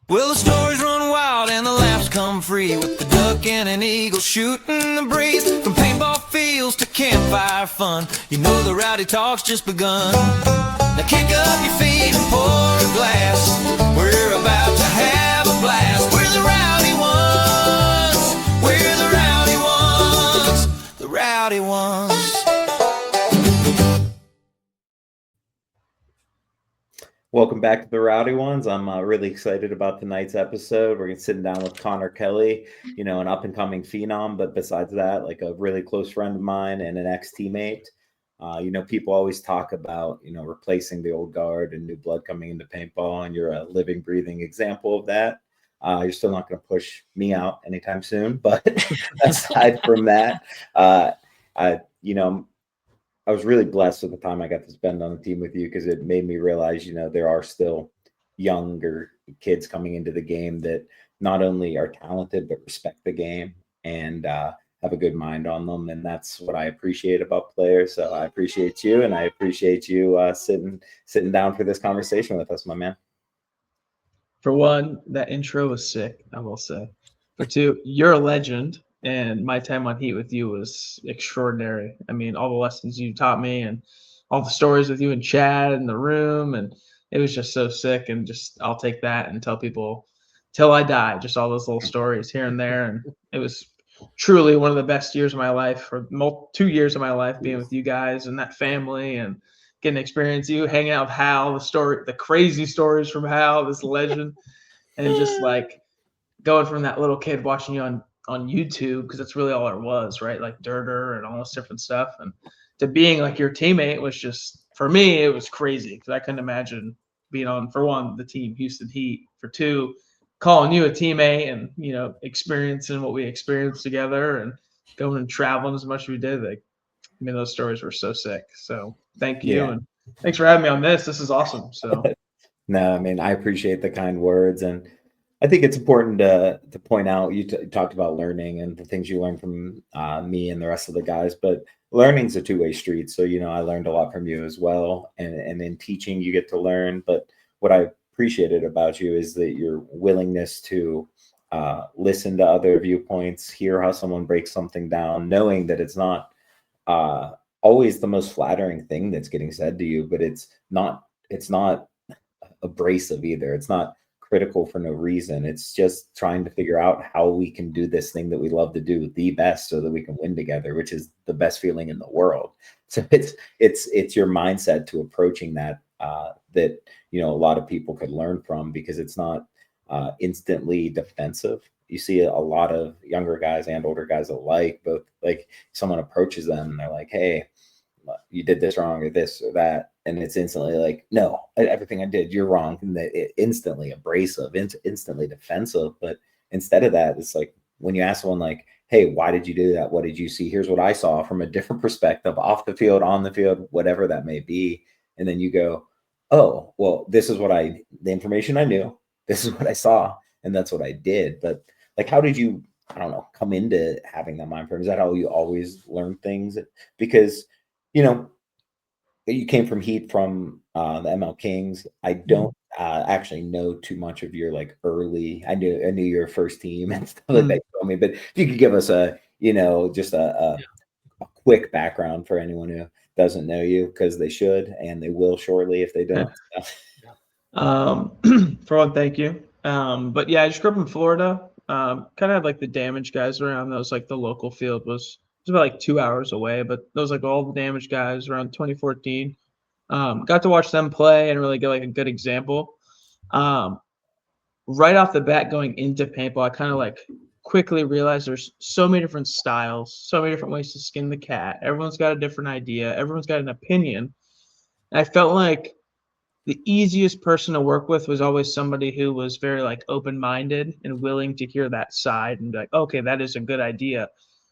Well, the stories run wild and the laughs come free, with the duck and an eagle shooting the breeze. From paintball fields to campfire fun, you know the rowdy talk's just begun. Now kick up your feet and pour a glass, we're about to have a blast. We're the rowdy ones, we're the rowdy ones, the rowdy ones. Welcome back to the Rowdy Ones. I'm really excited about tonight's episode. We're sitting down with Conner Kelley, an up-and-coming phenom, but besides that, like a really close friend of mine and an ex-teammate. People always talk about, replacing the old guard and new blood coming into paintball, and you're a living, breathing example of that. You're still not going to push me out anytime soon, but aside from that, I was really blessed with the time I got to spend on the team with you, because it made me realize, there are still younger kids coming into the game that not only are talented, but respect the game and have a good mind on them. And that's what I appreciate about players. So I appreciate you, and I appreciate you sitting down for this conversation with us, my man. For one, that intro was sick, I will say. For two, you're a legend. And my time on Heat with you was extraordinary. I mean, all the lessons you taught me and all the stories with you and Chad in the room. And it was just so sick. And just, I'll take that and tell people till I die, just all those little stories here and there. And it was truly one of the best years of my life, or 2 years of my life, being with you guys and that family and getting to experience you, hanging out with Hal, the crazy stories from Hal, this legend. And just like going from that little kid watching you on YouTube, because that's really all it was, right? Like Dirter and all this different stuff. And to being like your teammate was just, for me, it was crazy, because I couldn't imagine being on, for one, the team Houston Heat, for two, calling you a teammate and, experiencing what we experienced together and going and traveling as much as we did. Like, I mean, those stories were so sick. So thank you. Yeah. And thanks for having me on this. This is awesome. So no, I mean, I appreciate the kind words, and I think it's important to point out, you talked about learning and the things you learned from me and the rest of the guys, but learning's a two-way street. So, I learned a lot from you as well. And in teaching, you get to learn. But what I appreciated about you is that your willingness to listen to other viewpoints, hear how someone breaks something down, knowing that it's not always the most flattering thing that's getting said to you, but it's not abrasive either. It's not critical for no reason. It's just trying to figure out how we can do this thing that we love to do the best, so that we can win together, which is the best feeling in the world. So it's your mindset to approaching that that a lot of people could learn from, because it's not instantly defensive. You see a lot of younger guys and older guys alike, both, like someone approaches them and they're like, hey, you did this wrong, or this or that, and it's instantly like, no, everything I did, you're wrong. And instantly abrasive, instantly defensive. But instead of that, it's like when you ask someone like, hey, why did you do that? What did you see? Here's what I saw from a different perspective, off the field, on the field, whatever that may be. And then you go, oh, well, this is the information I knew, this is what I saw, and that's what I did. But like, how did you, I don't know, come into having that mind frame? Is that how you always learn things? Because you came from Heat, from the ML Kings. I don't actually know too much of your like early. I knew your first team and stuff like that. You told me, but if you could give us just a quick background for anyone who doesn't know you, because they should, and they will shortly if they don't. For one, thank you. But yeah, I just grew up in Florida. Kind of had like the damage guys around. That was like the local field was about like 2 hours away, but those like all the damage guys around 2014. Got to watch them play and really get like a good example. Right off the bat, going into paintball, I kind of like quickly realized there's so many different styles, so many different ways to skin the cat. Everyone's got a different idea. Everyone's got an opinion. And I felt like the easiest person to work with was always somebody who was very like open-minded and willing to hear that side and be like, okay, that is a good idea.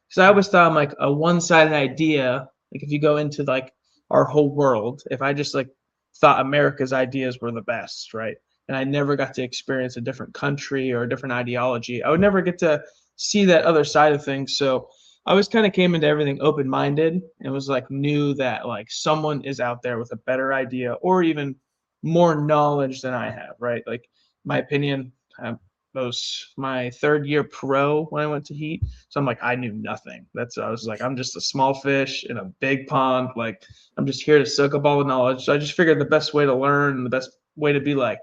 Because I always thought I'm like a one-sided idea. Like if you go into like our whole world, if I just like thought America's ideas were the best, right? And I never got to experience a different country or a different ideology, I would never get to see that other side of things. So I always kind of came into everything open-minded and was like knew that like someone is out there with a better idea or even more knowledge than I have, right? Like my opinion was my third year pro when I went to Heat. So I'm like, I knew nothing. I was like, I'm just a small fish in a big pond. Like, I'm just here to soak up all the knowledge. So I just figured the best way to learn, the best way to be like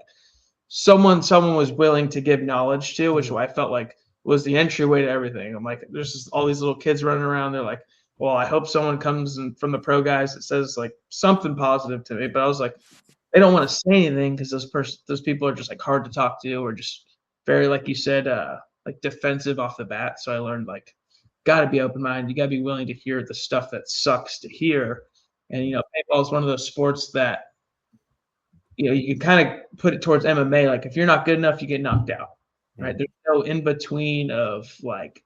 someone was willing to give knowledge to, which I felt like was the entryway to everything. I'm like, there's just all these little kids running around. They're like, well, I hope someone comes in from the pro guys that says like something positive to me. But I was like, they don't want to say anything because those people are just like hard to talk to or just very, like you said, like defensive off the bat. So I learned like, got to be open minded. You got to be willing to hear the stuff that sucks to hear. And paintball is one of those sports that you can kind of put it towards MMA. Like if you're not good enough, you get knocked out, right? There's no in between of like,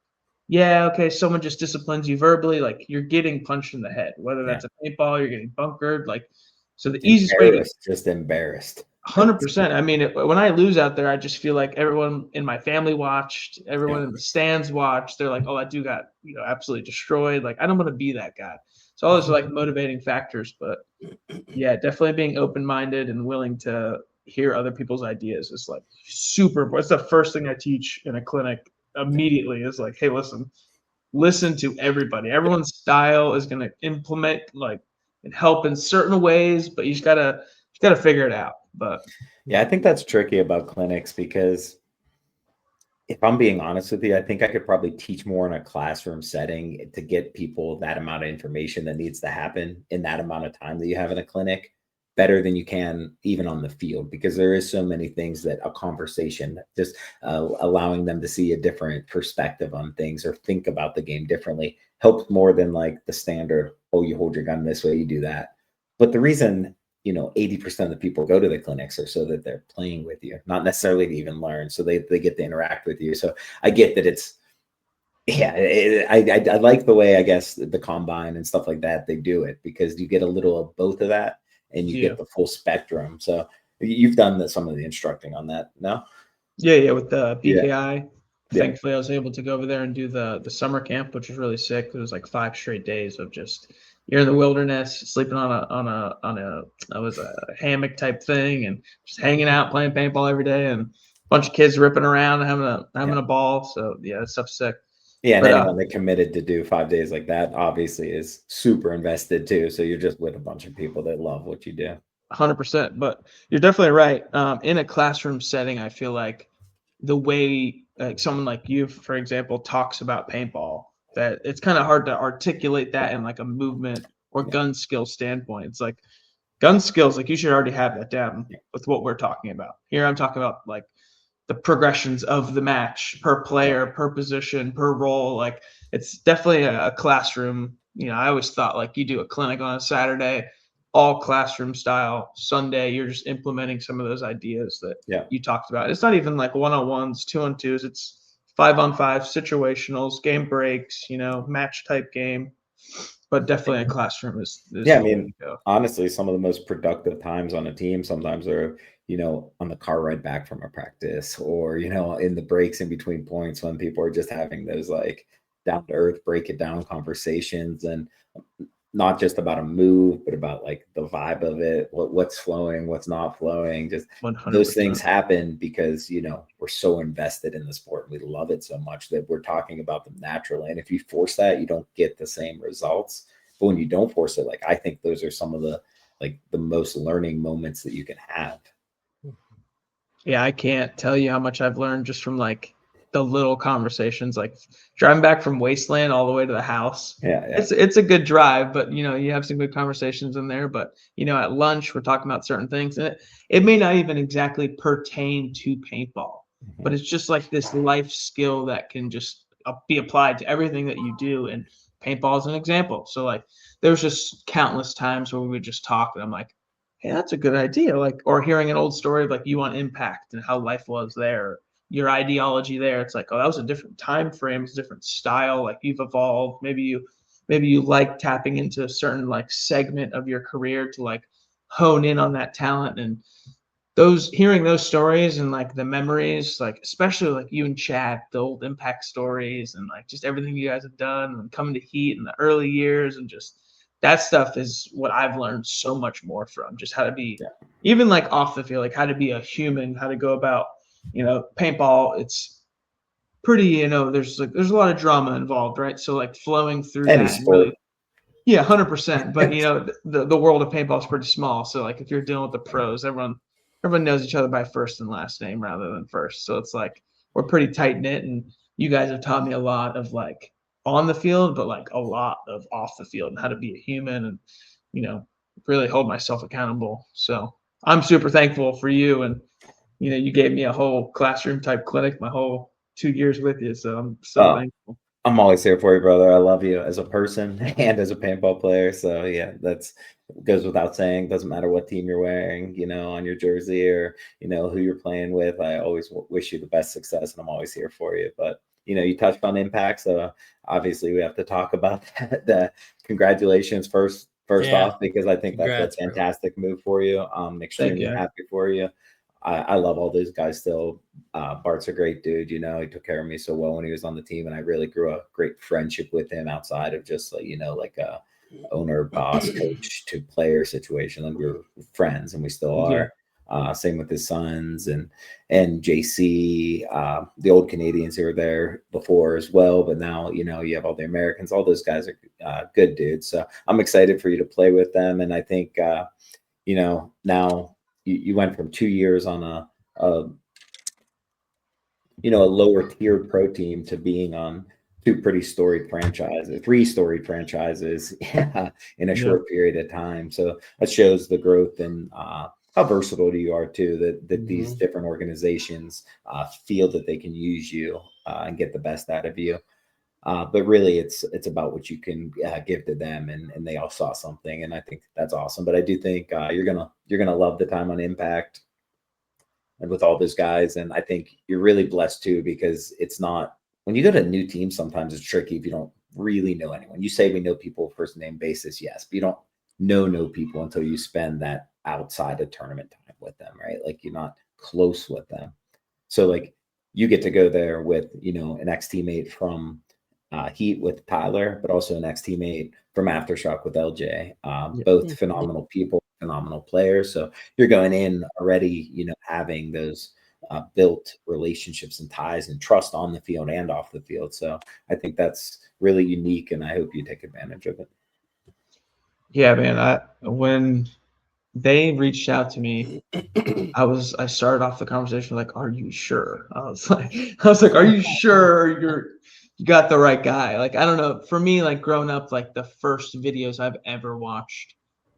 yeah, okay, someone just disciplines you verbally. Like you're getting punched in the head, whether that's a paintball, you're getting bunkered. Like, so the easiest way to just embarrassed. 100%. I mean, when I lose out there, I just feel like everyone in my family watched, everyone in the stands watched. They're like, oh, that dude got, absolutely destroyed. Like, I don't want to be that guy. So all those are like motivating factors, but yeah, definitely being open-minded and willing to hear other people's ideas is like super important. It's the first thing I teach in a clinic immediately is like, hey, listen to everybody. Everyone's style is going to implement like and help in certain ways, but you just gotta figure it out. But yeah, I think that's tricky about clinics because if I'm being honest with you, I think I could probably teach more in a classroom setting to get people that amount of information that needs to happen in that amount of time that you have in a clinic better than you can even on the field, because there is so many things that a conversation, just allowing them to see a different perspective on things or think about the game differently helps more than like the standard, oh, you hold your gun this way, you do that. But the reason 80% of the people go to the clinics are so that they're playing with you, not necessarily to even learn. So they get to interact with you. So I get that I like the way, I guess, the combine and stuff like that, they do it because you get a little of both of that and you get the full spectrum. So you've done some of the instructing on that, no? Yeah, with the BKI. Yeah. Thankfully, I was able to go over there and do the summer camp, which was really sick. It was like 5 straight days of just you're in the wilderness, sleeping on a hammock type thing, and just hanging out, playing paintball every day, and a bunch of kids ripping around, having a ball. So yeah, that stuff's sick. Yeah, and anyone that committed to do 5 days like that obviously is super invested too. So you're just with a bunch of people that love what you do. 100%. But you're definitely right. In a classroom setting, I feel like the way someone like you, for example, talks about paintball, that it's kind of hard to articulate that in like a movement or gun skill standpoint. It's like gun skills, like you should already have that down with what we're talking about. Here I'm talking about like the progressions of the match per player, per position, per role. Like it's definitely a classroom. I always thought like you do a clinic on a Saturday, all classroom style. Sunday, you're just implementing some of those ideas that you talked about. It's not even like 1-on-1s, 2-on-2s. It's 5-on-5 situationals, game breaks, match type game. But definitely a classroom is I mean, honestly, some of the most productive times on a team sometimes are, on the car ride back from a practice or, in the breaks in between points when people are just having those like down to earth, break it down conversations, and not just about a move, but about like the vibe of it, what's flowing, what's not flowing. Just 100%. Those things happen because, we're so invested in the sport. We love it so much that we're talking about them naturally. And if you force that, you don't get the same results. But when you don't force it, like, I think those are some of the most learning moments that you can have. Yeah, I can't tell you how much I've learned just from like the little conversations, like driving back from Wasteland all the way to the house. Yeah. It's a good drive, but you have some good conversations in there. But at lunch we're talking about certain things, and it may not even exactly pertain to paintball, but it's just like this life skill that can just be applied to everything that you do. And paintball is an example. So like there's just countless times where we would just talk, and I'm like, hey, that's a good idea. Like, or hearing an old story of like you on Impact and how life was there. Your ideology there, it's like, oh, that was a different time frame, it's a different style, like you've evolved. Maybe you like tapping into a certain like segment of your career to like hone in on that talent. And hearing those stories and like the memories, like especially like you and Chad, the old Impact stories and like just everything you guys have done and coming to Heat in the early years, and just that stuff is what I've learned so much more from, just how to be even like off the field, like how to be a human, how to go about paintball, it's pretty, there's a lot of drama involved, right? So like flowing through Any that and really, sport. yeah, 100%. But the world of paintball is pretty small. So like if you're dealing with the pros, everyone knows each other by first and last name rather than first. So it's like we're pretty tight knit, and you guys have taught me a lot of like on the field, but like a lot of off the field and how to be a human and really hold myself accountable. So I'm super thankful for you, and you gave me a whole classroom type clinic my whole 2 years with you. So I'm so Oh, thankful. I'm always here for you, brother. I love you as a person and as a paintball player. So yeah, that's goes without saying. Doesn't matter what team you're wearing, on your jersey or who you're playing with. I always wish you the best success, and I'm always here for you. But you touched on impact, so obviously we have to talk about that. Congratulations first Yeah. off, because I think that's a Congrats, bro. fantastic move for you. I'm Thank extremely you. happy for you. I love all those guys still. Bart's a great dude. He took care of me so well when he was on the team, and I really grew a great friendship with him outside of just like a owner, boss, coach to player situation. Like we were friends, and we still Yeah. are. Same with his sons and JC, the old Canadians who were there before as well. But now you have all the Americans. All those guys are good dudes. So I'm excited for you to play with them, and I think now. You went from 2 years on a lower tiered pro team to being on three storied franchises in a Yeah. short period of time. So that shows the growth and how versatile you are too. That these different organizations feel that they can use you and get the best out of you. But really, it's about what you can give to them, and they all saw something, and I think that's awesome. But I do think you're gonna love the time on Impact and with all those guys, and I think you're really blessed too, because it's not when you go to a new team. Sometimes it's tricky if you don't really know anyone. You say we know people first name basis, yes, but you don't know people until you spend that outside of tournament time with them, right? Like you're not close with them, so like you get to go there with an ex teammate from Heat with Tyler, but also an ex teammate from Aftershock with LJ. Both phenomenal people, phenomenal players. So you're going in already, having those built relationships and ties and trust on the field and off the field. So I think that's really unique, and I hope you take advantage of it. Yeah, man. When they reached out to me, I started off the conversation like, "Are you sure?" I was like, "Are you sure you got the right guy?" Like, I don't know. For me, like growing up, like the first videos I've ever watched,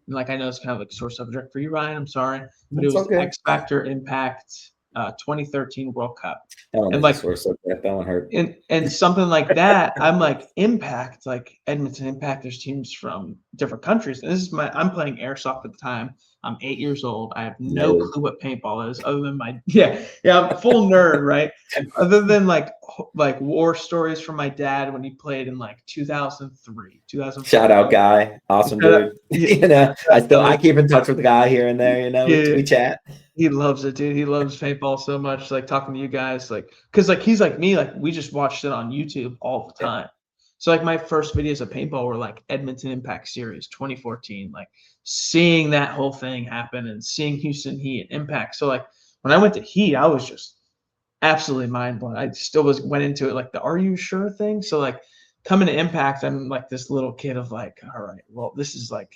and like I know it's kind of like a sore subject for you, Ryan. I'm sorry, but it It's was okay. X Factor Impact 2013 World Cup, That one and is like a source of that one hurt. and something like that. I'm like Impact, like Edmonton Impact. There's teams from different countries, and I'm playing airsoft at the time. I'm 8 years old. I have no No. clue what paintball is, other than my I'm full nerd, right? Other than like war stories from my dad when he played in like 2003, 2004. Shout out Guy, awesome dude. I keep in touch with the guy here and there. We chat. He loves it, dude. He loves paintball so much. Like talking to you guys, like because like he's like me. Like we just watched it on YouTube all the time. So like my first videos of paintball were like Edmonton Impact Series 2014, like seeing that whole thing happen and seeing Houston Heat Impact. So like when I went to Heat, I was just absolutely mind blown. I still went into it like the "Are you sure?" thing. So like coming to Impact, I'm like this little kid of like, all right, well this is like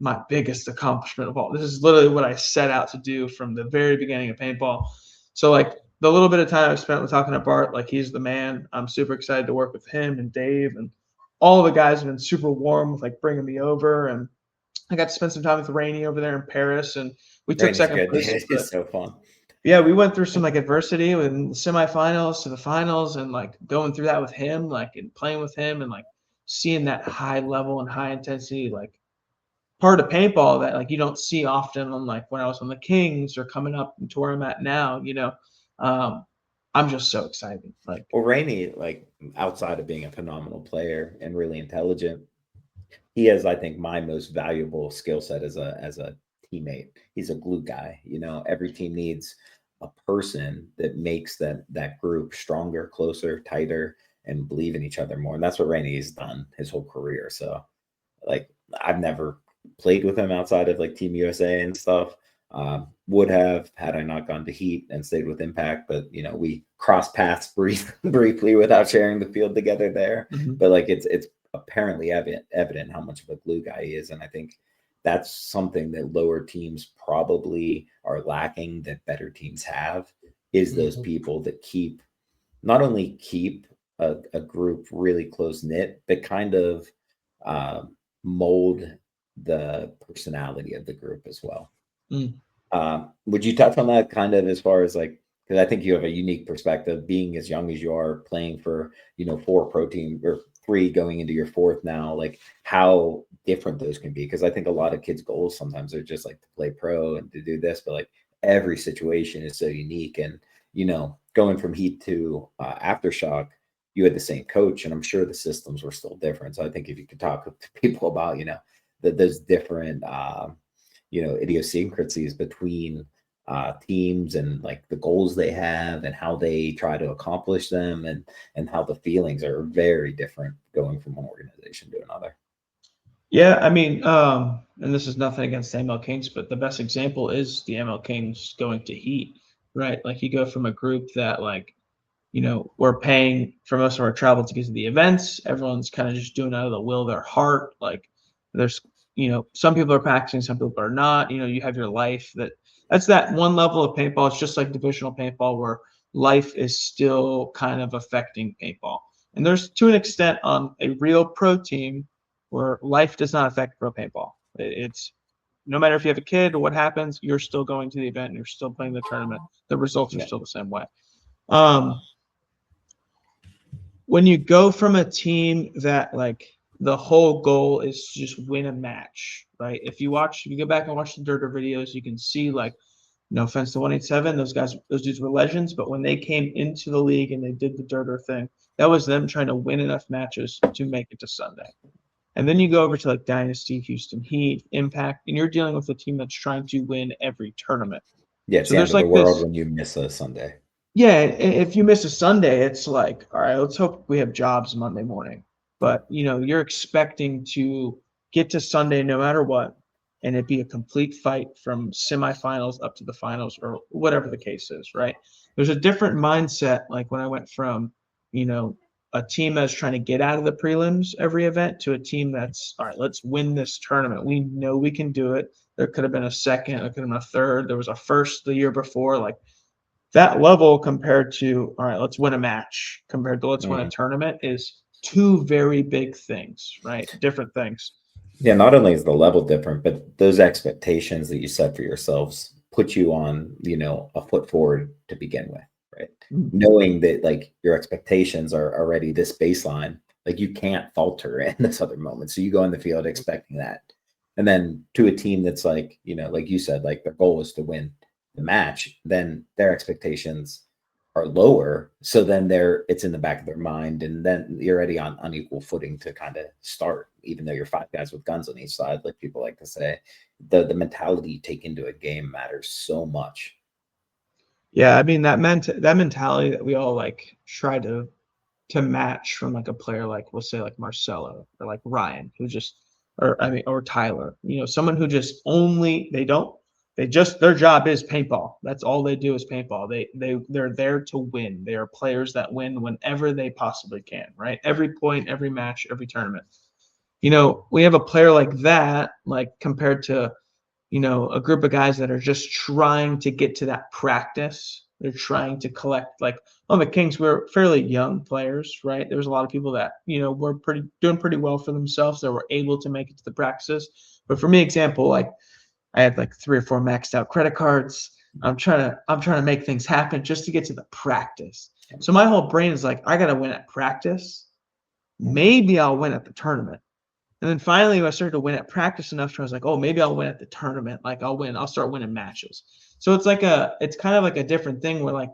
my biggest accomplishment of all. This is literally what I set out to do from the very beginning of paintball. So like the little bit of time I've spent with talking to Bart, like he's the man. I'm super excited to work with him and Dave, and all the guys have been super warm with like bringing me over. And I got to spend some time with Rainey over there in Paris, and we took Rainey's second good. place. It's so fun. Yeah, we went through some like adversity in the semifinals to the finals, and like going through that with him, like and playing with him, and like seeing that high level and high intensity like part of paintball that like you don't see often on like when I was on the Kings or coming up to where I'm at now, I'm just so excited. Like, Well, Rainey, like outside of being a phenomenal player and really intelligent, he has, I think, my most valuable skill set as a teammate. He's a glue guy. Every team needs a person that makes that group stronger, closer, tighter, and believe in each other more. And that's what Rainey's done his whole career. So, like, I've never played with him outside of like Team USA and stuff. Would have had I not gone to Heat and stayed with Impact, but we crossed paths briefly without sharing the field together there. Mhm. But like it's apparently evident how much of a glue guy he is, and I think that's something that lower teams probably are lacking that better teams have, is those people that not only keep a group really close knit, but kind of uh, mold the personality of the group as well. Mm. Would you touch on that kind of as far as like, because I think you have a unique perspective being as young as you are, playing for, four pro team or three going into your fourth now, like how different those can be. Because I think a lot of kids' goals sometimes are just like to play pro and to do this, but like every situation is so unique. And, going from Heat to Aftershock, you had the same coach, and I'm sure the systems were still different. So I think if you could talk to people about, that those different, idiosyncrasies between teams and like the goals they have and how they try to accomplish them, and how the feelings are very different going from one organization to another. Yeah, I mean, and this is nothing against the ML Kings, but the best example is the ML Kings going to Heat, right? Like you go from a group that like, we're paying for most of our travel to get to the events. Everyone's kind of just doing out of the will of their heart. Like there's, some people are practicing, some people are not. You have your life. That's that one level of paintball. It's just like divisional paintball where life is still kind of affecting paintball. And there's to an extent on a real pro team where life does not affect pro paintball. It's no matter if you have a kid or what happens, you're still going to the event and you're still playing the tournament. The results are Yeah. still the same way. When you go from a team that like the whole goal is to just win a match, right? If you go back and watch the Dirter videos, you can see like, no offense to 187, those dudes were legends, but when they came into the league and they did the Dirter thing, that was them trying to win enough matches to make it to Sunday. And then you go over to like Dynasty, Houston Heat, Impact, and you're dealing with a team that's trying to win every tournament. Yeah, it's So the there's end of the like world this. when you miss a Sunday. Yeah, if you miss a Sunday, it's like, all right, let's hope we have jobs Monday morning. But you're expecting to get to Sunday no matter what, and it be a complete fight from semifinals up to the finals or whatever the case is, right? There's a different mindset, like when I went from, a team that's trying to get out of the prelims every event to a team that's, all right, let's win this tournament. We know we can do it. There could have been a second, there could have been a third, there was a first the year before, like that level compared to, all right, let's win a match compared to let's win a tournament is two very big things, right? Different things. Yeah, not only is the level different, but those expectations that you set for yourselves put you on, a foot forward to begin with, right? Knowing that like your expectations are already this baseline, like you can't falter in this other moment. So you go in the field expecting that. And then to a team that's like, like you said, like their goal is to win the match, then their expectations are lower. So then it's in the back of their mind, and then you're already on unequal footing to kind of start, even though you're five guys with guns on each side, like people like to say. The mentality you take into a game matters so much. Yeah, I mean that mentality that we all like try to match from like a player like we'll say like Marcelo or like Ryan, who just or Tyler, someone who just their job is paintball. That's all they do is paintball. They're there to win. They are players that win whenever they possibly can, right? Every point, every match, every tournament. We have a player like that, like compared to a group of guys that are just trying to get to that practice. They're trying to collect, like on the Kings, we're fairly young players, right? There's a lot of people that, were doing pretty well for themselves that were able to make it to the practices. But for me, example, like I had like 3 or 4 maxed out credit cards. I'm trying to make things happen just to get to the practice. So my whole brain is like, I got to win at practice. Maybe I'll win at the tournament. And then finally, I started to win at practice enough to I was like, oh, maybe I'll win at the tournament. Like I'll start winning matches. So it's kind of like a different thing where like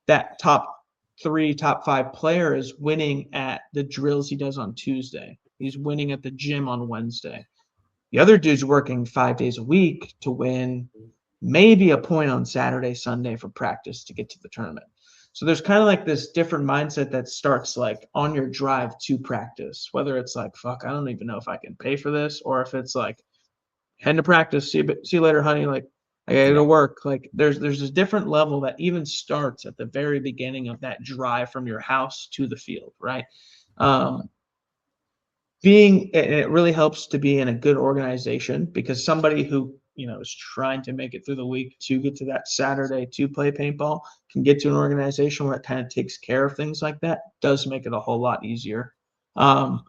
that top 3, top 5 player is winning at the drills he does on Tuesday. He's winning at the gym on Wednesday. The other dude's working 5 days a week to win maybe a point on Saturday, Sunday for practice to get to the tournament. So there's kind of like this different mindset that starts like on your drive to practice, whether it's like, fuck, I don't even know if I can pay for this, or if it's like, head to practice, see you later, honey. Like Like, it'll work. Like there's a different level that even starts at the very beginning of that drive from your house to the field, right? Um, it really helps to be in a good organization, because somebody who is trying to make it through the week to get to that Saturday to play paintball can get to an organization where it kind of takes care of things like that. Does make it a whole lot easier. But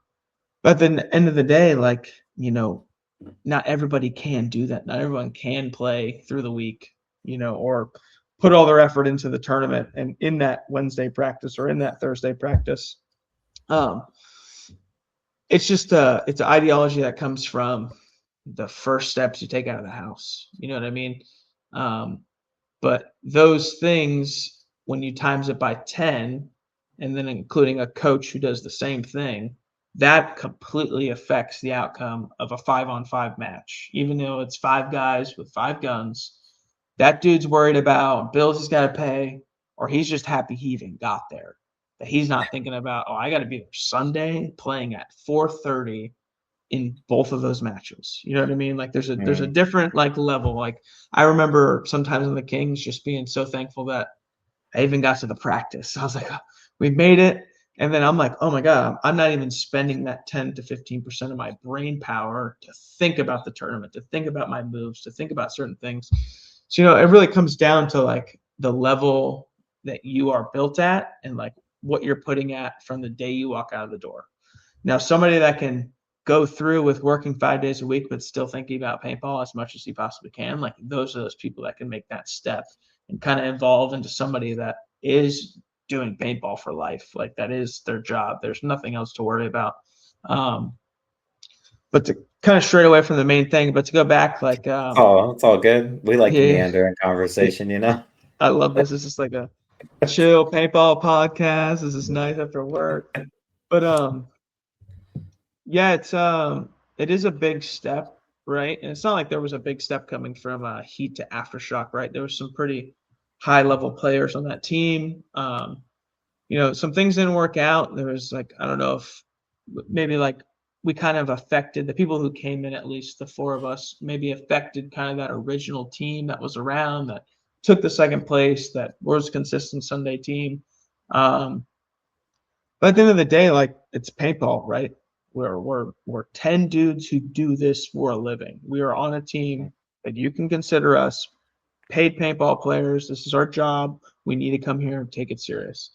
then at the end of the day, like, not everybody can do that. Not everyone can play through the week, or put all their effort into the tournament and in that Wednesday practice or in that Thursday practice. It's just it's an ideology that comes from the first steps you take out of the house. You know what I mean? But those things, when you times it by 10, and then including a coach who does the same thing, that completely affects the outcome of a 5-on-5 match. Even though it's 5 guys with 5 guns, that dude's worried about bills he's got to pay, or he's just happy he even got there. That he's not thinking about, oh, I got to be there Sunday playing at 4:30 in both of those matches. You know what I mean? Like there's a different like level. Like I remember sometimes in the Kings just being so thankful that I even got to the practice. I was like, oh, we made it. And then I'm like, oh my God, I'm not even spending that 10 to 15% of my brain power to think about the tournament, to think about my moves, to think about certain things. So, it really comes down to like the level that you are built at and like what you're putting at from the day you walk out of the door. Now, somebody that can go through with working 5 days a week, but still thinking about paintball as much as he possibly can, like those are those people that can make that step and kind of evolve into somebody that is doing paintball for life. Like that is their job. There's nothing else to worry about. But to kind of straight away from the main thing, but to go back, like, Oh, it's all good. We like to yeah, meander in conversation, you know? I love this. It's just like a chill paintball podcast. This is nice after work. But yeah, it is a big step, right? And it's not like there was a big step coming from Heat to Aftershock, right? There was some pretty high level players on that team. Some things didn't work out. There was like, I don't know if maybe like we kind of affected the people who came in, at least the 4 of us, maybe affected kind of that original team that was around that took the second place, that was a consistent Sunday team. But at the end of the day, like it's paintball, right? We're 10 dudes who do this for a living. We are on a team that you can consider us paid paintball players. This is our job. We need to come here and take it serious.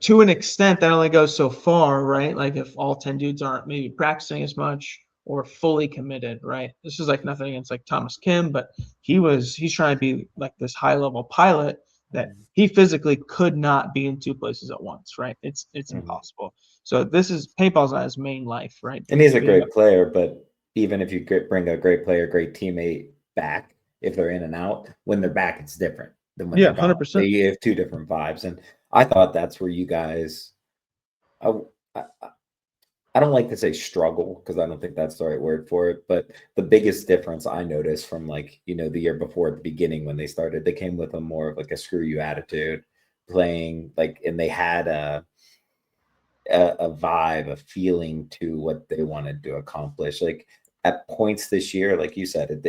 To an extent, that only goes so far, right? Like if all 10 dudes aren't maybe practicing as much or fully committed, right? This is like nothing against like Thomas Kim, but he's trying to be like this high level pilot that he physically could not be in 2 places at once, right? It's impossible. So this is paintball's not his main life, right? And he's a great player, but even if you bring a great player, great teammate back, if they're in and out, when they're back, it's different than when they're gone. 100%. You have 2 different vibes. And I thought that's where you guys, I don't like to say struggle because I don't think that's the right word for it. But the biggest difference I noticed from like, the year before at the beginning when they started, they came with a more of like a screw you attitude playing like, and they had a vibe, a feeling to what they wanted to accomplish. Like at points this year, like you said,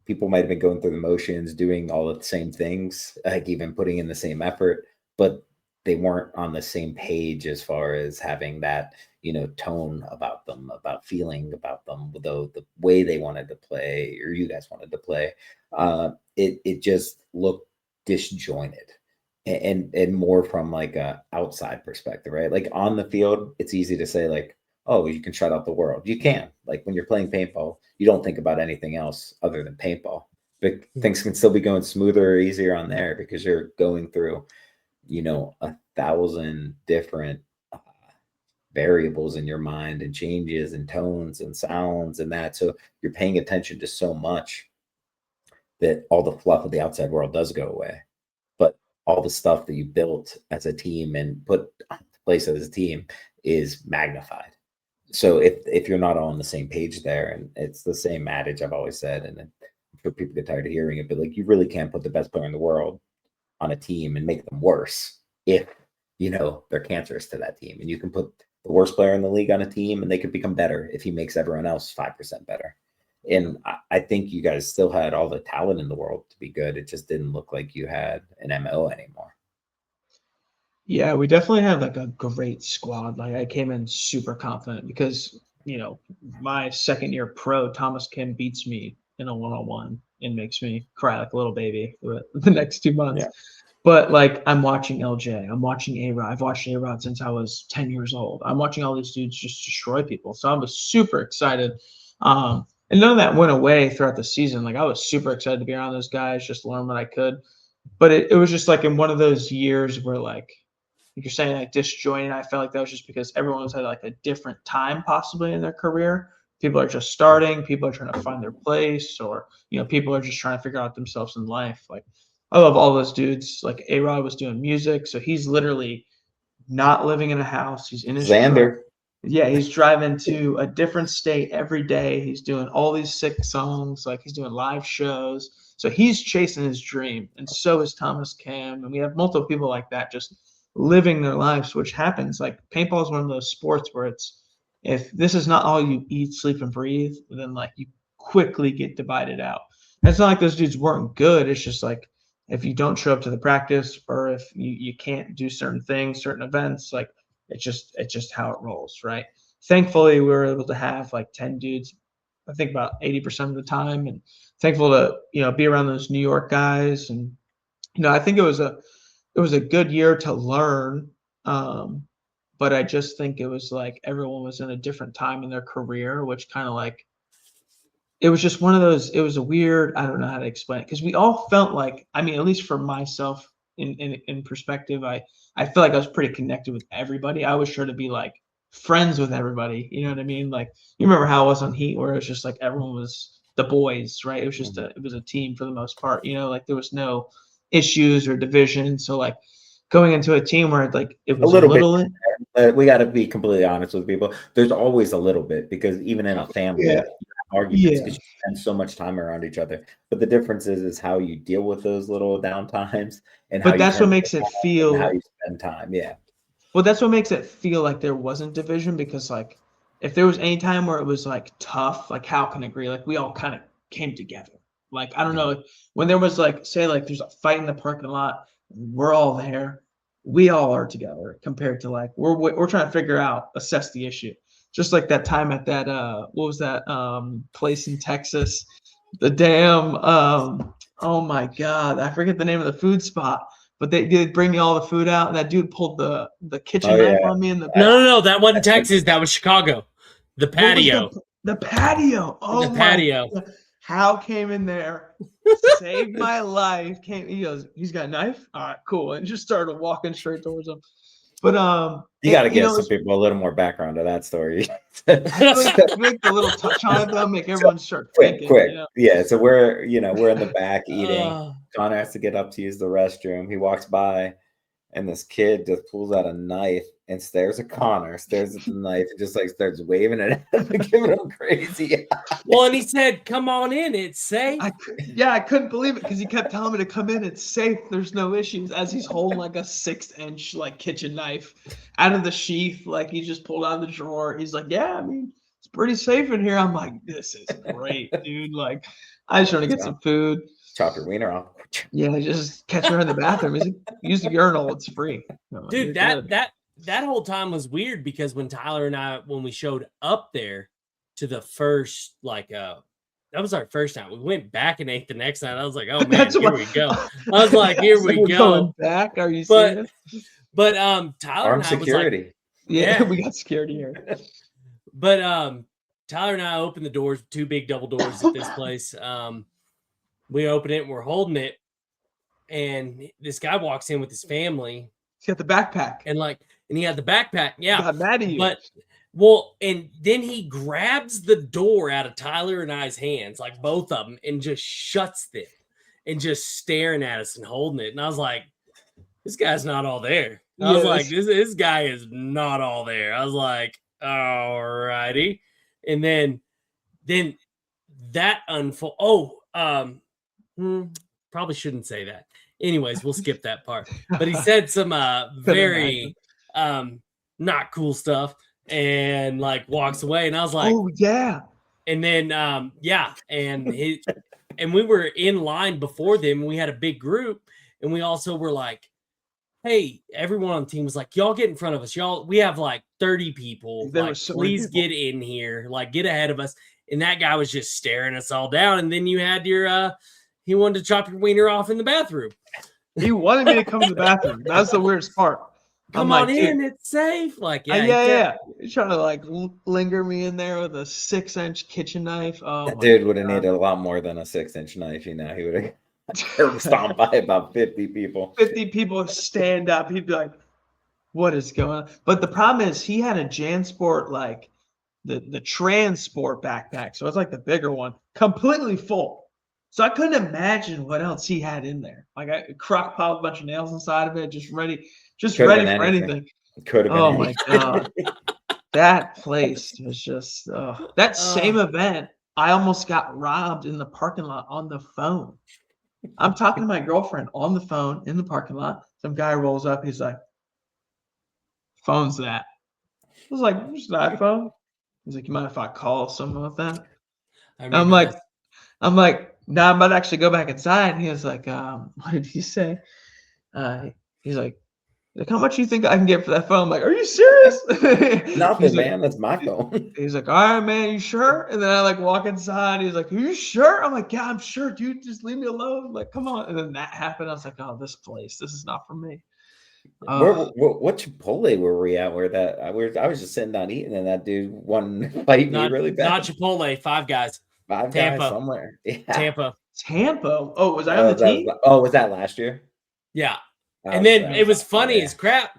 people might have been going through the motions, doing all of the same things, like even putting in the same effort, but they weren't on the same page as far as having that, tone about them, about feeling about them, the way they wanted to play or you guys wanted to play. It just looked disjointed and more from like a outside perspective, right? Like on the field, it's easy to say like, oh, you can shut out the world. You can. Like when you're playing paintball, you don't think about anything else other than paintball. But things can still be going smoother or easier on there because you're going through, 1,000 different variables in your mind and changes and tones and sounds and that. So you're paying attention to so much that all the fluff of the outside world does go away. But all the stuff that you built as a team and put in place as a team is magnified. So if you're not all on the same page there, and it's the same adage I've always said, and I'm sure people get tired of hearing it, but like you really can't put the best player in the world on a team and make them worse if they're cancerous to that team. And you can put the worst player in the league on a team and they could become better if he makes everyone else 5% better. And I think you guys still had all the talent in the world to be good. It just didn't look like you had an MO anymore. Yeah, we definitely had like a great squad. Like I came in super confident because, my second year pro, Thomas Kim beats me in a one-on-one and makes me cry like a little baby for the next 2 months. Yeah. But like I'm watching LJ, I'm watching A-Rod. I've watched A-Rod since I was 10 years old. I'm watching all these dudes just destroy people. So I was super excited. And none of that went away throughout the season. Like I was super excited to be around those guys, just learn what I could. But it was just like in one of those years where like you're saying like disjointed. I felt like that was just because everyone was at like a different time possibly in their career. People are just starting, people are trying to find their place, or people are just trying to figure out themselves in life. Like I love all those dudes. Like A-Rod was doing music, so he's literally not living in a house. He's in his truck. Xander. Yeah, he's driving to a different state every day. He's doing all these sick songs, like he's doing live shows. So he's chasing his dream, and so is Thomas Cam. And we have multiple people like that just living their lives, which happens. Like paintball is one of those sports where it's if this is not all you eat, sleep, and breathe, then like you quickly get divided out. And it's not like those dudes weren't good. It's just like if you don't show up to the practice or if you can't do certain things, certain events, like it's just how it rolls, right? Thankfully, we were able to have like 10 dudes, I think about 80% of the time, and thankful to be around those New York guys. And I think it was a good year to learn, but I just think it was like everyone was in a different time in their career, which kind of like it was just one of those. It was a weird. I don't know how to explain it because we all felt like. I mean, at least for myself, in perspective, I feel like I was pretty connected with everybody. I was sure to be like friends with everybody. You know what I mean? Like you remember how it was on Heat, where it was just like everyone was the boys, right? It was just it was a team for the most part. Like there was no issues or division. So like going into a team where like it was a little bit. We got to be completely honest with people. There's always a little bit because even in a family, you have arguments because you spend so much time around each other. But the difference is how you deal with those little downtimes and but that's what makes it feel how you spend time. Yeah. Well, that's what makes it feel like there wasn't division because like if there was any time where it was like tough, like how can I agree? Like we all kind of came together. Like I don't know when there was like say like there's a fight in the parking lot, we're all there. We all are together compared to like we're trying to figure out assess the issue. Just like that time at that what was that place in Texas? The damn oh my god, I forget the name of the food spot. But they did bring me all the food out, and that dude pulled the kitchen knife on me in the No, that wasn't Texas. That was Chicago. The patio. The patio. Oh the patio. My God. Hal came in there, saved my life. He goes, he's got a knife? All right, cool. And just started walking straight towards him. But you got to give some people a little more background to that story. like a little touch on it, though, make everyone start thinking. Quick. Yeah, so we're in the back eating. Conner has to get up to use the restroom. He walks by, and this kid just pulls out a knife and stares at Conner, stares at the knife, and just like starts waving it at him, giving him crazy. Well, and he said, "Come on in, it's safe." I couldn't believe it because he kept telling me to come in. It's safe. There's no issues. As he's holding like a 6-inch like kitchen knife out of the sheath, like he just pulled out of the drawer. He's like, "Yeah, I mean, it's pretty safe in here." I'm like, "This is great, dude." Like, I just want to get some food. Chop your wiener off. Yeah, just catch her in the bathroom. Use the urinal. It's free. Dude, that whole time was weird because when Tyler and I, when we showed up there to the first, that was our first time. We went back and ate the next night. I was like, oh man, here we go. I was like, here we go. Going back? Are you serious? But Tyler Armed and I security. was like, yeah, we got scared here. But Tyler and I opened the doors, 2 big double doors at this place. We open it and we're holding it. And this guy walks in with his family. He's got the backpack. And he had the backpack. Yeah. Got mad at you. And then he grabs the door out of Tyler and I's hands, like both of them, and just shuts them and just staring at us and holding it. And I was like, this guy's not all there. I was like, this guy is not all there. I was like, all righty. And then that probably shouldn't say that. Anyways, we'll skip that part. But he said some very not cool stuff and like walks away. And I was like, oh yeah. And then and we were in line before them. We had a big group, and we also were like, hey, everyone on the team was like, y'all get in front of us. Y'all, we have like 30 people. There Like, were so many please people. get in here. Like, get ahead of us. And that guy was just staring us all down. And then you had your he wanted to chop your wiener off in the bathroom. He wanted me to come to the bathroom. That's the weirdest part. Come I'm on like, in, dude, it's safe. Like, yeah. He's trying to like linger me in there with a 6-inch kitchen knife. Oh, That my dude would have God. needed a lot more than a 6-inch knife. You know, he would have curb stomped by about 50 people. 50 people stand up. He'd be like, what is going on? But the problem is he had a JanSport, like the transport backpack. So it's like the bigger one, completely full. So I couldn't imagine what else he had in there. Like I crock piled a bunch of nails inside of it, just ready Could have been for anything. anything. Could have been Oh my anything. God. That place was just that same event. I almost got robbed in the parking lot on the phone. I'm talking to my girlfriend on the phone in the parking lot. Some guy rolls up. He's like, phone's that. I was like, it's an iPhone. He's like, you mind if I call someone with that? I I'm remember like, this. no, I'm about to actually go back inside. And he was like, what did he say? He's like, how much you think I can get for that phone? I'm like, are you serious? Nothing, He's like, man. That's my phone. he's like, all right, man, you sure? And then I like walk inside. He's like, are you sure? I'm like, yeah, I'm sure, dude. Just leave me alone. I'm like, come on. And then that happened. I was like, oh, this place, this is not for me. What Chipotle were we at? Where that I was just sitting down eating, and that dude wanted to fight me really bad. Not Chipotle, Five Guys. Five Tampa. guys somewhere. Yeah. Tampa. Oh, was I on the team? Was that last year? Yeah. Oh, And then that it was not- funny yeah. as crap.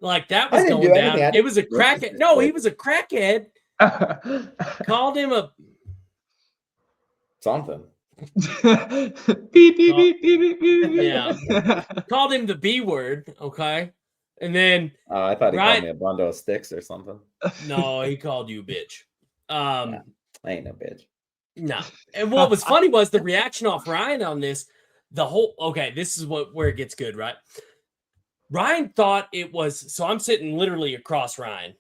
Like that I was didn't going do down. anything. I It was a didn't look crackhead. at No, this. he was a crackhead. Called him a Something. beep, beep, beep, beep, beep, beep. Yeah. Called him the B word. Okay. And then Oh, I thought he Right. called me a bundle of sticks or something. no, he called you a bitch. I ain't no bitch. No. And what was funny was the reaction off Ryan on this. This is where it gets good, right? Ryan thought it was, so I'm sitting literally across Ryan,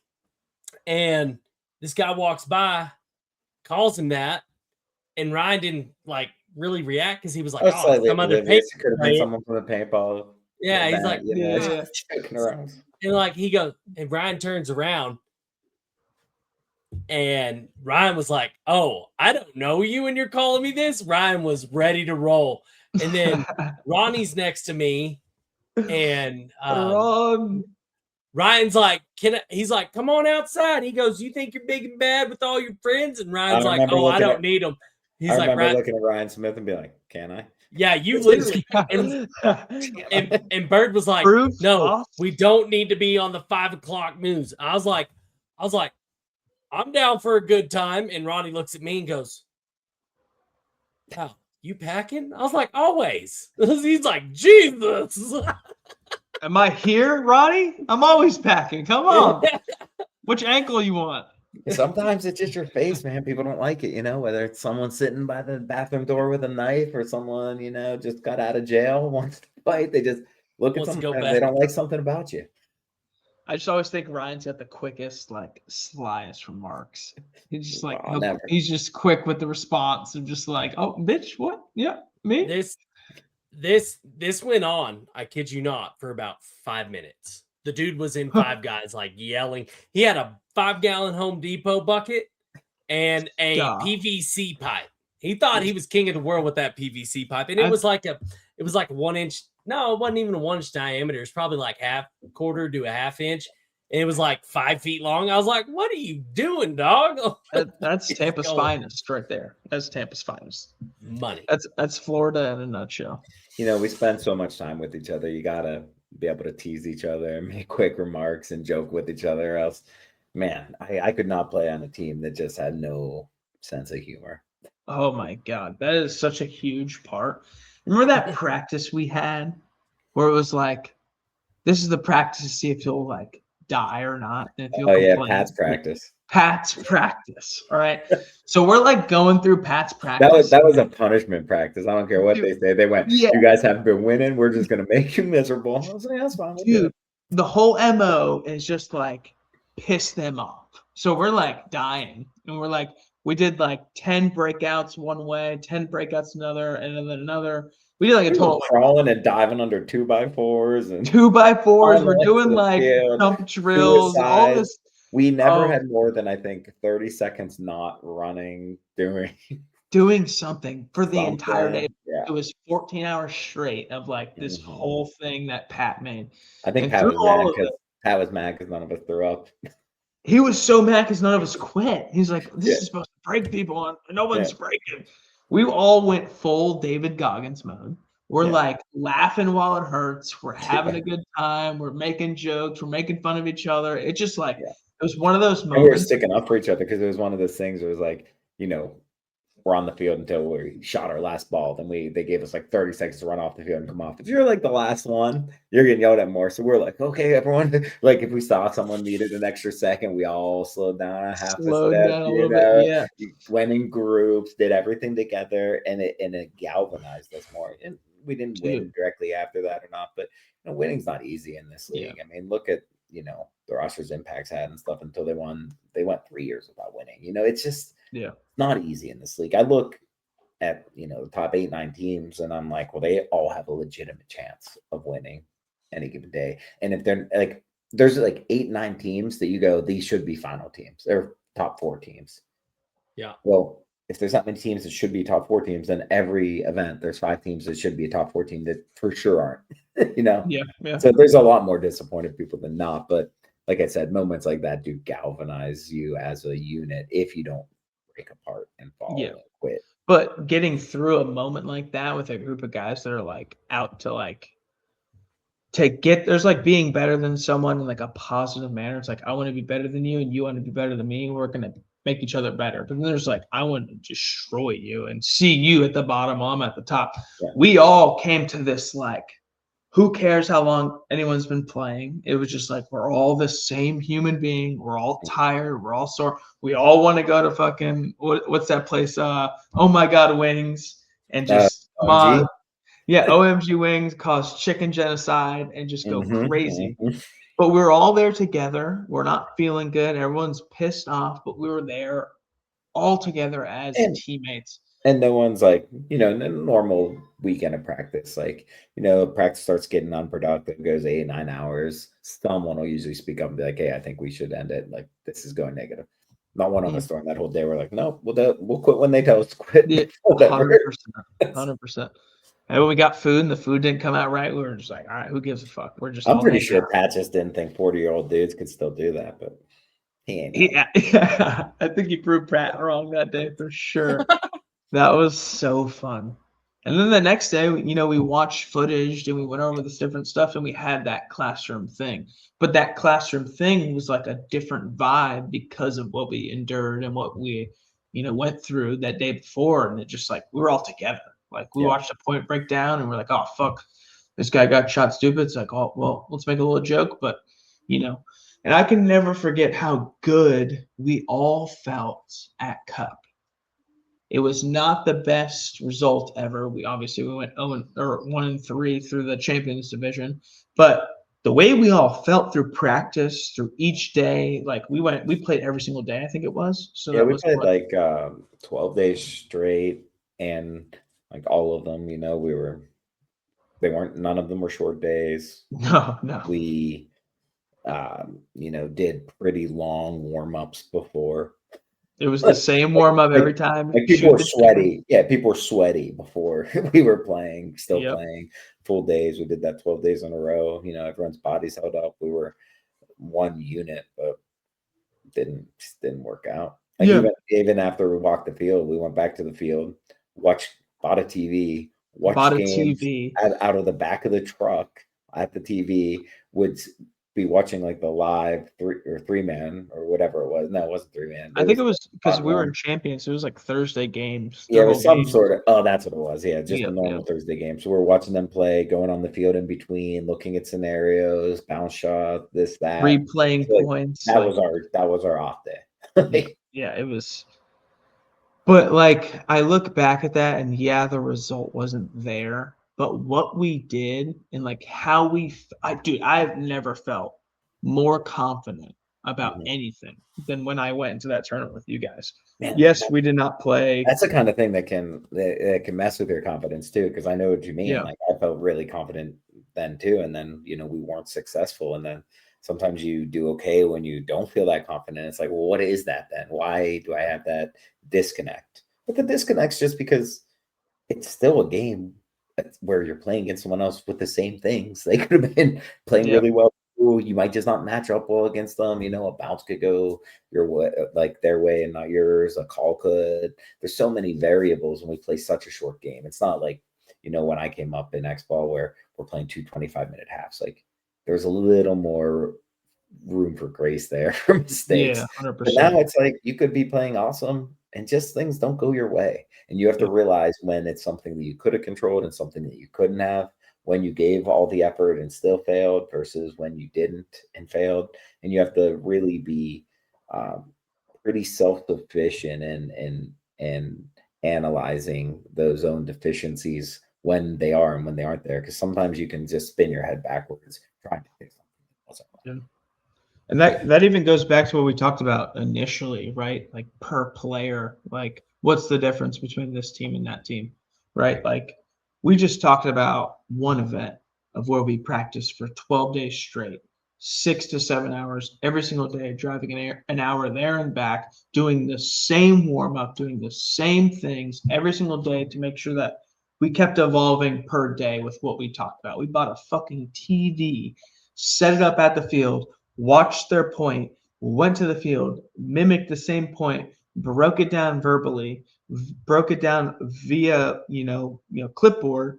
and this guy walks by, calls him that, and Ryan didn't like really react because he was like, I was oh, slightly some other oblivious. It paint. could have been someone from the paintball. Yeah, he's event, like, you know, yeah. just joking around. and like he goes, and Ryan turns around, and Ryan was like, oh, I don't know you, and you're calling me this. Ryan was ready to roll, and then Ronnie's next to me. And Ryan's like, he's like, come on outside. He goes, you think you're big and bad with all your friends? And Ryan's like, oh, I don't need them. He's I like, remember looking at Ryan Smith and be like, can I? Yeah, you literally. And Bird was like, no, we don't need to be on the 5 o'clock news. I was like, I'm down for a good time. And Ronnie looks at me and goes, wow. You packing? I was like, always. He's like, Jesus. Am I here, Ronnie? I'm always packing. Come on. Which ankle you want? Sometimes it's just your face, man. People don't like it, you know, whether it's someone sitting by the bathroom door with a knife or someone, you know, just got out of jail, wants to fight. They just look at something and they don't like something about you. I just always think Ryan's got the quickest, like slyest remarks. He's just like, never. He's just quick with the response and just like, oh, bitch, what? Yeah, me. This went on, I kid you not, for about 5 minutes. The dude was in Five Guys, like yelling. He had a 5-gallon Home Depot bucket and a PVC pipe. He thought he was king of the world with that PVC pipe, and it was like a 1 inch. No, it wasn't even a 1 inch diameter. It's probably like quarter to a half inch. And it was like 5 feet long. I was like, what are you doing, dog? That's Tampa's finest right there. That's Tampa's finest. Money. That's Florida in a nutshell. You know, we spend so much time with each other. You got to be able to tease each other and make quick remarks and joke with each other. Else, man, I could not play on a team that just had no sense of humor. Oh, my God. That is such a huge part. Remember that practice we had where it was like, this is the practice to see if you'll like die or not. If you'll complain. Pat's practice. Pat's practice. All right. So we're like going through Pat's practice. That was a punishment practice. I don't care what they say. They went, you guys haven't been winning. We're just going to make you miserable. I was like, that's fine. Dude, the whole MO is just like piss them off. So we're like dying and we're like, We did like 10 breakouts one way, 10 breakouts another, and then another. We did like a We were total of crawling and diving under 2x4s and 2x4s. on We're lengths doing of the like field, jump drills, all suicides. this. We never Oh, had more than I think 30 seconds not running, doing something for the entire day. something. Yeah. It was 14 hours straight of like this Mhm. whole thing that Pat made. I think And Pat through was all mad of because it, Pat was mad because none of us threw up. he was so mad because none of us quit. He's like, this Yeah. is supposed to break people, and no Yeah. one's breaking. We all went full David Goggins mode. We're Yeah. like laughing while it hurts. We're having Yeah. a good time. We're making jokes. We're making fun of each other. It just like, Yeah. it was one of those And we were moments. sticking up for each other because it was one of those things. It was like, we're on the field until we shot our last ball. Then they gave us like 30 seconds to run off the field and come off. If you're like the last one, you're getting yelled at more. So we're like, okay, everyone. Like if we saw someone needed an extra second, we all slowed down a half a Slowed step. down a little bit. Yeah. Went in groups, did everything together, and it galvanized us more. And we didn't win Dude. directly after that or not, but winning's not easy in this Yeah. league. I mean, look at the rosters Impact's had and stuff until they won. They went 3 years without winning. It's just not easy in this league. I look at the top 8-9 teams and I'm like, well, they all have a legitimate chance of winning any given day. And if they're like, there's like 8-9 teams that you go, these should be final teams. They're top 4 teams. Yeah. Well, if there's that many teams that should be top 4 teams, then every event there's 5 teams that should be a top 4 team that for sure aren't. Yeah. So there's a lot more disappointed people than not. But like I said, moments like that do galvanize you as a unit if you don't break apart and fall and quit. But getting through a moment like that with a group of guys that are like out to get, there's like being better than someone in like a positive manner. It's like, I want to be better than you and you want to be better than me. We're going to make each other better. But then there's like, I want to destroy you and see you at the bottom while I'm at the top. Yeah. We all came to this like, who cares how long anyone's been playing? It was just like, we're all the same human being. We're all tired. We're all sore. We all want to go to fucking, what's that place? Oh my God, Wings. And just, come on. Yeah, OMG Wings, cause chicken genocide and just go crazy. But we were all there together. We're not feeling good. Everyone's pissed off, but we were there all together as teammates. And no one's like, in a normal weekend of practice, like, practice starts getting unproductive, goes 8-9 hours. Someone will usually speak up and be like, hey, I think we should end it. Like, this is going negative. Not one of us during that whole day. We're like, no, we'll quit when they tell us to quit. Yeah, 100%. And when we got food and the food didn't come out right, we were just like, all right, who gives a fuck? We're just I'm all pretty hanging sure out. Pat just didn't think 40-year-old dudes could still do that, but he ain't. Yeah. I think he proved Pat wrong that day for sure. That was so fun. And then the next day, we watched footage and we went over this different stuff and we had that classroom thing. But that classroom thing was like a different vibe because of what we endured and what we, went through that day before. And it just like, we were all together. Like we watched a point breakdown and we're like, oh, fuck, this guy got shot stupid. It's like, oh, well, let's make a little joke. But, and I can never forget how good we all felt at Cup. It was not the best result ever. We went 1-3 through the Champions Division, but the way we all felt through practice, through each day, like we played every single day. I think it was. So that we was played like 12 days straight, and like all of them, none of them were short days. No. We, did pretty long warm-ups before. It was the same warm up every time. Like people were sweaty. Yeah, people were sweaty before we were playing, playing full days. We did that 12 days in a row. Everyone's bodies held up. We were one unit, but didn't work out. Like even after we walked the field, we went back to the field, bought a TV, watched games out of the back of the truck at the TV, would be watching like the live 3-man or whatever it was. No, it wasn't 3-man. I think it was because we were in Champions. So it was like Thursday games. Yeah, it was some sort of. Oh, that's what it was. Yeah, just a normal yeah. Thursday game. So we're watching them play, going on the field in between, looking at scenarios, bounce shot, this, that, replaying points. That was our off day. Yeah, it was. But like I look back at that, and yeah, the result wasn't there. But what we did and like how I've never felt more confident about Mhm. anything than when I went into that tournament with you guys. Man, Yes, we did not play. that's the kind of thing that can mess with your confidence too. Because I know what you mean. Yeah. Like I felt really confident then too, and then we weren't successful, and then sometimes you do okay when you don't feel that confident. It's like, well, what is that then? Why do I have that disconnect? But the disconnect's just because it's still a game where you're playing against someone else with the same things. They could have been playing Yeah. really well. You might just not match up well against them. A bounce could go your way, like their way and not yours. A call could. There's so many variables when we play such a short game. It's not like, when I came up in X ball where we're playing 2 25-minute halves. Like there's a little more room for grace there for mistakes. Yeah, But now 100%. it's like you could be playing awesome and just things don't go your way. And you have to Yeah. realize when it's something that you could have controlled and something that you couldn't have, when you gave all the effort and still failed versus when you didn't and failed. And you have to really be pretty self-sufficient and analyzing those own deficiencies when they are and when they aren't there. Because sometimes you can just spin your head backwards trying to fix something that wasn't right. Yeah. And that even goes back to what we talked about initially, right? Like per player, like what's the difference between this team and that team, right? Like we just talked about one event of where we practiced for 12 days straight, 6 to 7 hours every single day, driving an hour there and back, doing the same warm up, doing the same things every single day to make sure that we kept evolving per day with what we talked about. We bought a fucking TV, set it up at the field, watched their point, went to the field, mimicked the same point, broke it down verbally, broke it down via clipboard.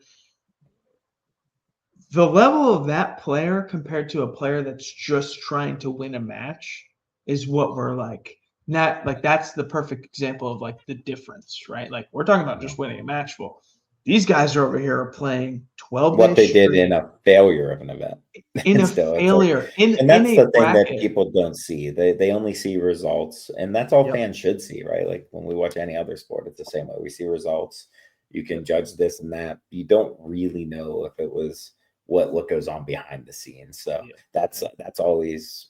The level of that player compared to a player that's just trying to win a match is what we're like. Not like that's the perfect example of like the difference, right? Like we're talking about just winning a match. Well, these guys are over here playing 12 What days they did in straight a failure of an event. in a Still, it's like, failure in and in that's a the thing that bracket. people don't see. They only see results, and that's all Yep. fans should see, right? Like when we watch any other sport, it's the same way. We see results. You can judge this and that. You don't really know if it was what goes on behind the scenes. So Yeah. that's always,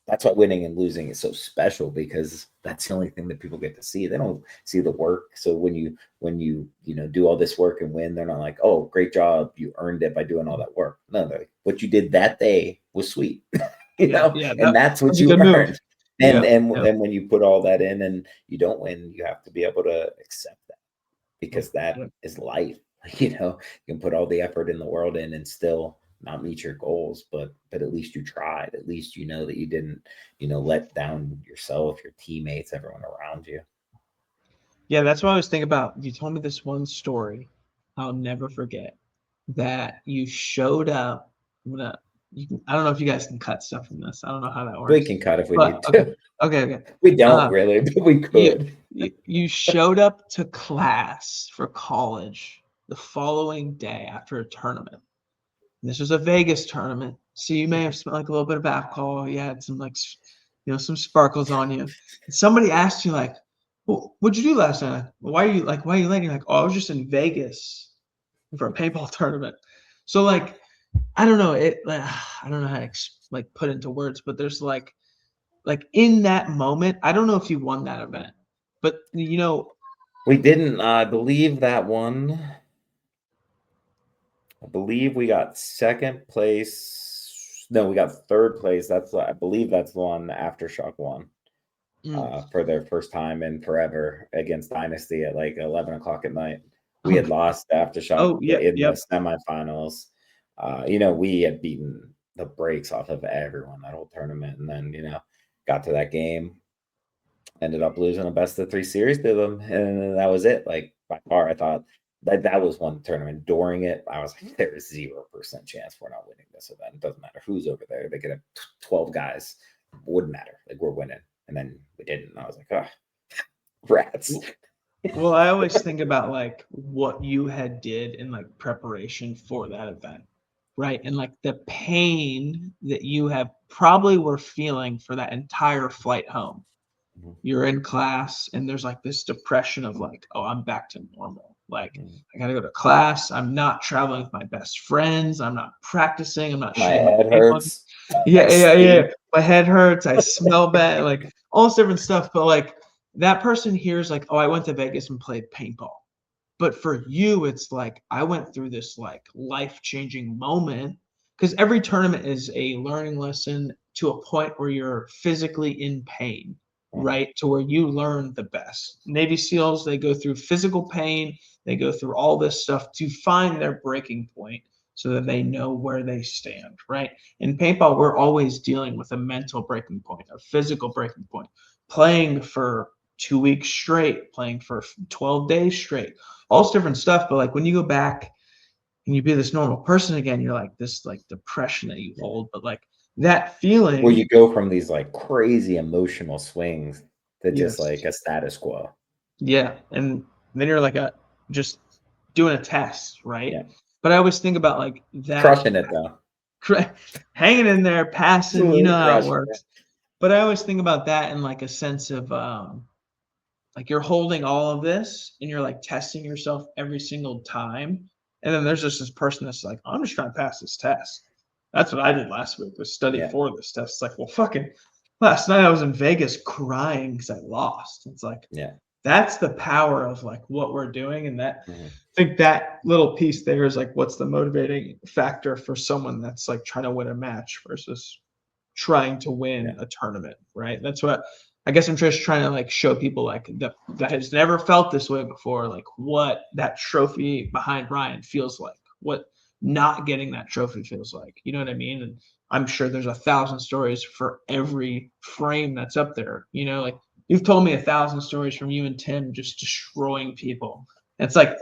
that's why winning and losing is so special because that's the only thing that people get to see. They don't see the work. So when you do all this work and win, they're not like, oh, great job, you earned it by doing all that work. No, they're like, what you did that day was sweet, Yeah, and that's what that's a you good move. earned. And Yeah, and yeah. and when you put all that in and you don't win, you have to be able to accept that because that Yeah. is life. You can put all the effort in the world in and still not meet your goals, but at least you tried. At least you know that you didn't, let down yourself, your teammates, everyone around you. Yeah, that's what I was thinking about. You told me this one story I'll never forget that you showed up. I don't know if you guys can cut stuff from this. I don't know how that We works. can cut if we But need to. okay. We don't Uh, really, but we you, could. you showed up to class for college the following day after a tournament. This was a Vegas tournament, so you may have smelled like a little bit of alcohol. You had some some sparkles on you. And somebody asked you like, well, "What'd you do last night? Why are you late?" You're like, "Oh, I was just in Vegas for a paintball tournament." So like, I don't know it. I don't know how to put into words, but there's like in that moment, I don't know if you won that event, but We didn't. I believe that one. I believe we got second place. No, we got third place. I believe that's the one Aftershock won. For their first time in forever against Dynasty at like 11 o'clock at night. We had lost Aftershock oh yeah, in yep. the semifinals. We had beaten the brakes off of everyone that whole tournament. And then, got to that game, ended up losing a best of 3 series to them. And that was it. Like by far, I thought that was one tournament. During it, I was like, there is 0% chance we're not winning this event. It doesn't matter who's over there. They could have 12 guys. Wouldn't matter. Like we're winning. And then we didn't. And I was like, oh, rats. Well, I always think about like what you had did in like preparation for that event, right? And like the pain that you have probably were feeling for that entire flight home. Mhm. You're in class and there's like this depression of like, oh, I'm back to normal. Like, I got to go to class. I'm not traveling with my best friends. I'm not practicing. I'm not My shooting head paintball. hurts. Yeah. My head hurts. I smell bad. Like, all this different stuff. But like, that person hears like, oh, I went to Vegas and played paintball. But for you, it's like, I went through this like life-changing moment, because every tournament is a learning lesson to a point where you're physically in pain, right? To where you learn the best. Navy SEALs, they go through physical pain, they go through all this stuff to find their breaking point so that they know where they stand, right? In paintball, we're always dealing with a mental breaking point, a physical breaking point. Playing for 2 weeks straight, playing for 12 days straight, all this different stuff. But like when you go back and you be this normal person again, you're like this like depression that you hold, but like that feeling. Where you go from these like crazy emotional swings to just Yes. like a status quo. Yeah. And then you're like just doing a test, right? Yeah. But I always think about like that. Crushing it though. Hanging in there, passing, you know how it Crushing works. But I always think about that in like a sense of like you're holding all of this and you're like testing yourself every single time. And then there's just this person that's like, I'm just trying to pass this test. That's what I did last week, was study Yeah. for this test. It's like, well, fucking last night I was in Vegas crying because I lost. It's like, Yeah. that's the power of like what we're doing. And that Mhm. I think that little piece there is like, what's the motivating factor for someone that's like trying to win a match versus trying to win a tournament, right? That's what I guess I'm just trying to like show people like that has never felt this way before, like what that trophy behind Ryan feels like, what not getting that trophy feels like. You know what I mean? And I'm sure there's 1,000 stories for every frame that's up there. You know, like you've told me 1,000 stories from you and Tim just destroying people. And it's like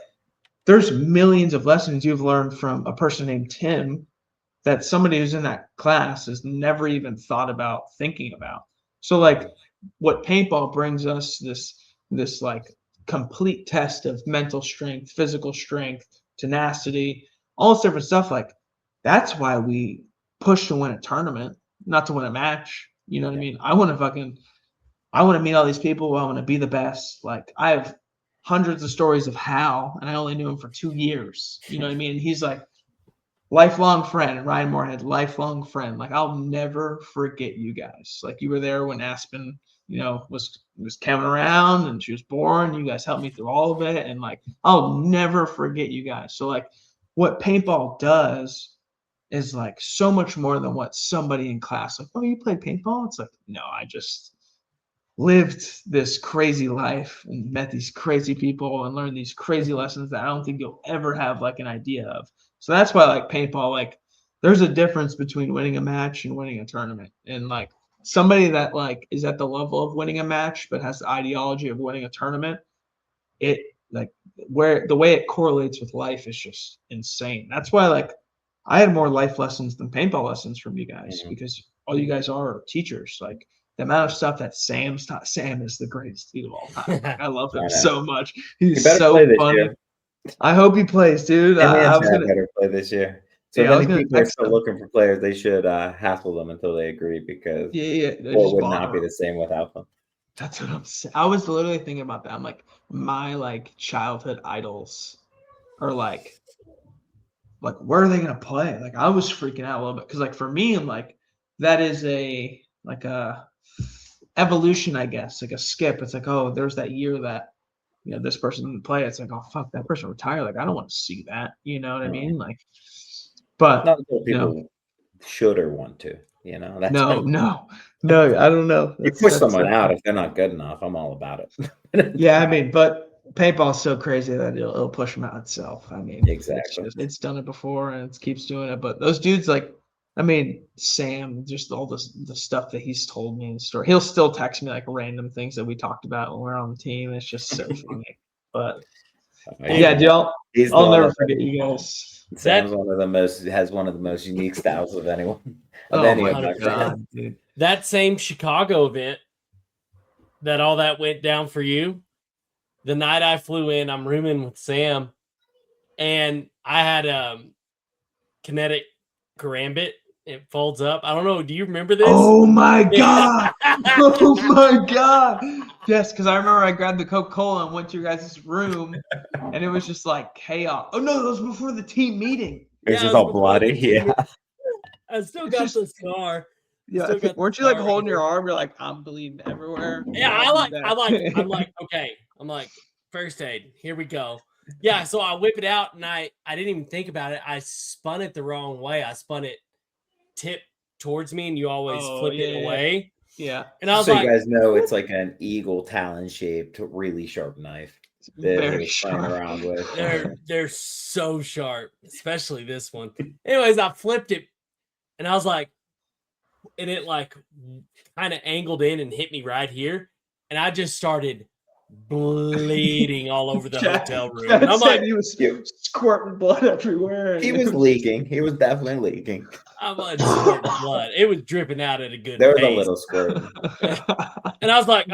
there's millions of lessons you've learned from a person named Tim that somebody who's in that class has never even thought about thinking about. So like what paintball brings us, this like complete test of mental strength, physical strength, tenacity, all this different stuff. Like that's why we push to win a tournament, not to win a match. You know what I mean? I want to meet all these people. I want to be the best. Like I have hundreds of stories of Hal, and I only knew him for 2 years. You know what I mean? And he's like lifelong friend, Ryan Moorhead, lifelong friend. Like I'll never forget you guys. Like you were there when Aspen, you know, was coming around and she was born. You guys helped me through all of it, and like I'll never forget you guys. So like, what paintball does is like so much more than what somebody in class like. Oh, you played paintball? It's like no, I just lived this crazy life and met these crazy people and learned these crazy lessons that I don't think you'll ever have like an idea of. So that's why like paintball, like there's a difference between winning a match and winning a tournament. And like somebody that like is at the level of winning a match but has the ideology of winning a tournament, it like where the way it correlates with life is just insane. That's why like I had more life lessons than paintball lessons from you guys because all you guys are teachers. Like the amount of stuff that Sam's taught. Sam is the greatest dude of all time. Like, I love him so much. He's so funny. I hope he plays, dude. I was gonna better play this year. So if any people are still looking for players, they should hassle them until they agree because it would not be the same without them. That's what I'm saying. I was literally thinking about that. I'm like, my like childhood idols are like where are they gonna play? Like I was freaking out a little bit because like for me, I'm like that is a evolution, I guess, like a skip. It's like, oh, there's that year that this person didn't play. It's like, oh fuck, that person retired. Like I don't want to see that. You know what I mean? Like, but not that people should or want to. You know, that's no, I don't know. You push someone out if they're not good enough. I'm all about it. Yeah, I mean, but paintball's so crazy that it'll push them out itself. I mean, exactly. It's done it before and it keeps doing it. But those dudes, like, I mean, Sam, just all the stuff that he's told me in the story. He'll still text me like random things that we talked about when we're on the team. It's just so funny. But yeah, dude, I'll never forget you guys. Sam's has one of the most unique styles of anyone. God, dude. That same Chicago event that all that went down for you, the night I flew in, I'm rooming with Sam, and I had kinetic karambit. It folds up. I don't know. Do you remember this? Oh my God. Oh my god! Yes, because I remember I grabbed the Coca-Cola and went to your guys' room, and it was just like chaos. Oh no, that was before the team meeting. It's Yeah, just it all was before the bloody. team. Yeah. I still It's got just- the scar. Yeah, Still got the weren't you like scar holding right your here. arm? You're like, I'm bleeding everywhere. Yeah, I'll do I'm like, okay. I'm like, first aid, here we go. Yeah, so I whip it out and I didn't even think about it. I spun it the wrong way. I spun it tip towards me and you always Oh, flip yeah, it yeah. away. Yeah, And I was So like, you guys know it's like an eagle talon shaped, really sharp knife that he very was playing sharp. around with. they're so sharp, especially this one. Anyways, I flipped it and I was like, and it like kind of angled in and hit me right here. And I just started bleeding all over the hotel room. And I'm like, he was squirting blood everywhere. He was leaking. He was definitely leaking. I wasn't squirting blood. It was dripping out at a good There was a pace. little squirt. And I was like,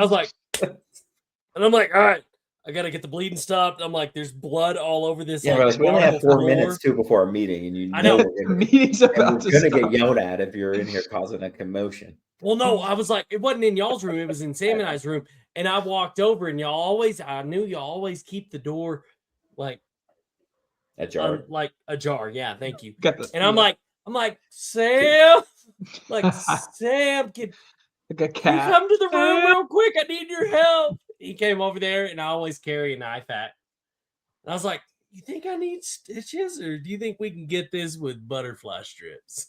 and I'm like, all right, I gotta get the bleeding stopped. I'm like, there's blood all over this. Yeah, like, like, we only have marble 4 floor. minutes too before our meeting, and you I know know. we're The gonna, meeting's and about we're to gonna start. get yelled at if you're in here causing a commotion. Well, no, I was like, it wasn't in y'all's room, it was in Sam and I's room. And I walked over and I knew y'all always keep the door like Ajar. like ajar. Yeah, thank you. Got the, And I'm like, Sam, like Sam, can like a you cat. come to the room real quick? I need your help. He came over there, and I always carry a knife at. And I was like, you think I need stitches, or do you think we can get this with butterfly strips?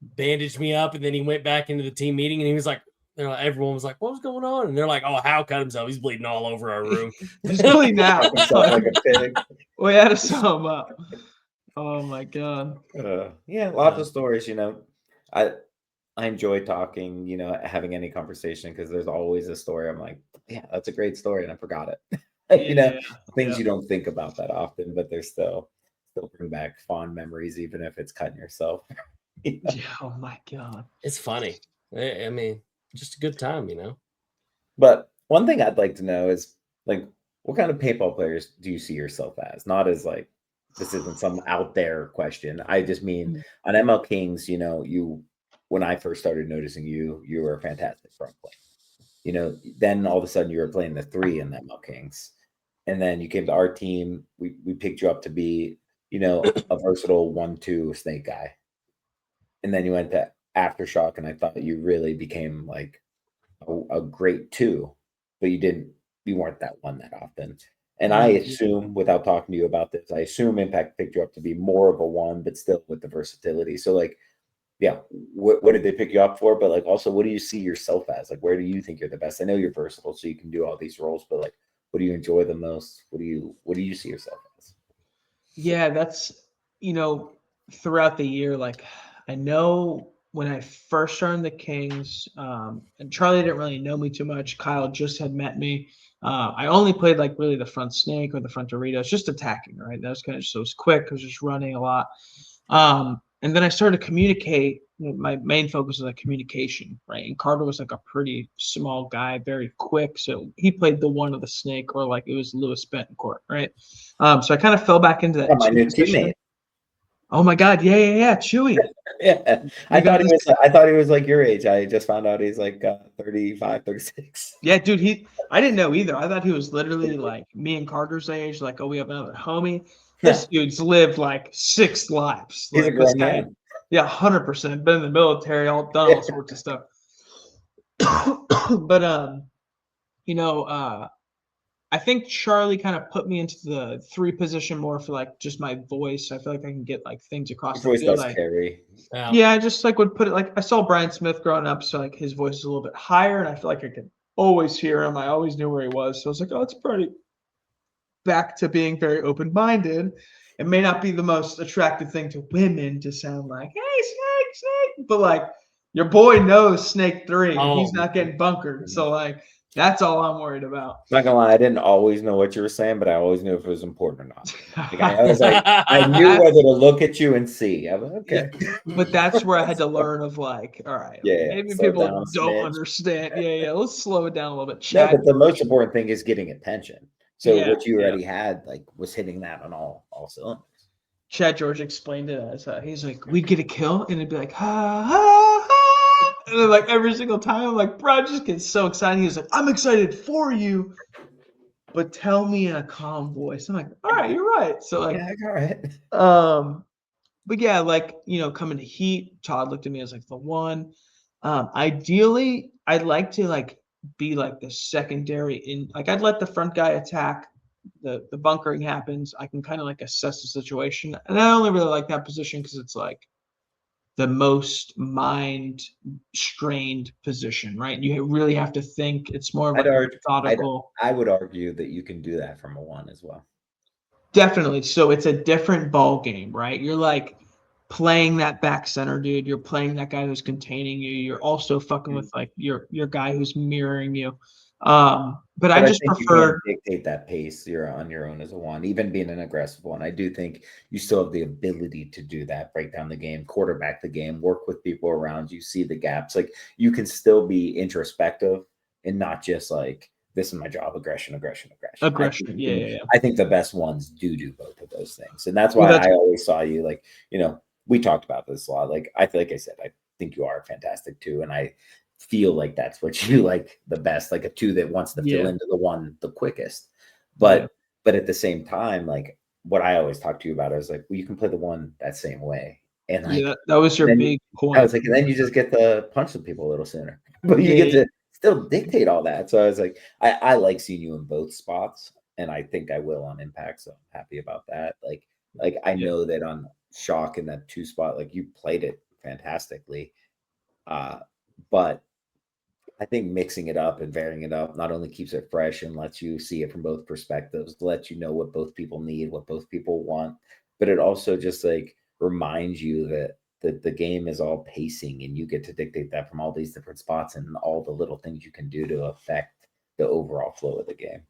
Bandaged me up, and then he went back into the team meeting, and he was like, everyone was like, what was going on? And they're like, oh, Hal cut himself. He's bleeding all over our room. He's bleeding out. Fuck himself like a pig. We had to sew him up. Oh my god. Yeah, lots of stories. I enjoy talking. Having any conversation because there's always a story. I'm like, yeah, that's a great story, and I forgot it. Things you don't think about that often, but they're still bring back fond memories, even if it's cutting yourself. Yeah, oh my god. It's funny. I mean, just a good time, But one thing I'd like to know is like, what kind of paintball players do you see yourself as? Not as like, this isn't some out there question. I just mean on ML Kings, when I first started noticing you were a fantastic front player. Then all of a sudden you were playing the 3 in the ML Kings. And then you came to our team. We picked you up to be, a versatile 1-2 snake guy. And then you went to Aftershock, and I thought you really became like a great 2, but you weren't that 1 that often. And I assume, without talking to you about this, I assume Impact picked you up to be more of a 1, but still with the versatility. So like, yeah, what did they pick you up for? But like, also, what do you see yourself as? Like, where do you think you're the best? I know you're versatile, so you can do all these roles, but like, what do you enjoy the most? What do you see yourself as? Yeah, that's throughout the year, like I know when I first started the Kings, and Charlie didn't really know me too much. Kyle just had met me. I only played like really the front snake or the front Doritos, just attacking, right? That was kind of so it was quick. I was just running a lot. And then I started to communicate. My main focus was like communication, right? And Carter was like a pretty small guy, very quick. So he played the 1 of the snake, or like it was Lewis Betancourt, right? So I kind of fell back into that. My new teammate. Oh my God! Yeah, Chewy. Yeah, I thought he was like your age. I just found out he's like 35, 36. Yeah, dude. I didn't know either. I thought he was literally like me and Carter's age. Like, oh, we have another homie. This dude's lived like 6 lives. He's like, a grown man. Yeah, 100%. Been in the military, done all sorts of stuff. But I think Charlie kind of put me into the 3 position more for like just my voice. I feel like I can get like things across the Voice field. does carry. Yeah, I just like would put it like I saw Brian Smith growing up, so like his voice is a little bit higher, and I feel like I could always hear him. I always knew where he was, so I was like, oh, it's pretty. Back to being very open-minded. It may not be the most attractive thing to women to sound like, hey, snake, but like your boy knows Snake 3. Oh, he's not getting bunkered, so like. That's all I'm worried about. Not gonna lie, I didn't always know what you were saying, but I always knew if it was important or not. Like, I was like, I knew whether to look at you and see. I was like, okay. But that's where I had to learn of like, all right, maybe people don't understand. Yeah, let's slow it down a little bit. No, but the most important thing is getting attention. So what you already had like was hitting that on all cylinders. Chad George explained it as he's like, we'd get a kill and it'd be like, ha ha ha, And then like every single time, I'm like, bro, I just get so excited. He was like, I'm excited for you, but tell me in a calm voice. I'm like, all right, you're right. So like, Yeah, all right. but yeah, like, coming to Heat, Todd looked at me as like the one. Ideally, I'd like to like be like the secondary in, like I'd let the front guy attack. The bunkering happens. I can kind of like assess the situation, and I only really like that position because it's like the most mind strained position, right? You really have to think. It's more of I'd like a argue, methodical. I would argue that you can do that from a one as well. Definitely. So it's a different ball game, right? You're like playing that back center dude. You're playing that guy who's containing you. You're also fucking with like your guy who's mirroring you. But I But I just think you can't prefer. dictate that pace. You're on your own as a one, even being an aggressive one. I do think you still have the ability to do that, break down the game, quarterback the game, work with people around you, see the gaps. Like you can still be introspective and not just like, this is my job, aggression, aggression, aggression. Aggression. Yeah, yeah, yeah. I think the best ones do both of those things. And that's Well, why that's I always saw you like, we talked about this a lot. Like I said, I think you are fantastic too. And I feel like that's what you like the best, like a two that wants to fill yeah, into the one the quickest. yeah, But at the same time, like what I always talk to you about is like, well, you can play the one that same way. And yeah. like That was your then big I point. was like, and then you just get to punch some people a little sooner. But you Yeah, get to still dictate all that. So I was like, I like seeing you in both spots, and I think I will on impact. So I'm happy about that. Like I yeah. know that on shock in that two spot, like you played it fantastically. But I think mixing it up and varying it up not only keeps it fresh and lets you see it from both perspectives, lets you know what both people need, what both people want, but it also just like reminds you that the game is all pacing and you get to dictate that from all these different spots and all the little things you can do to affect the overall flow of the game.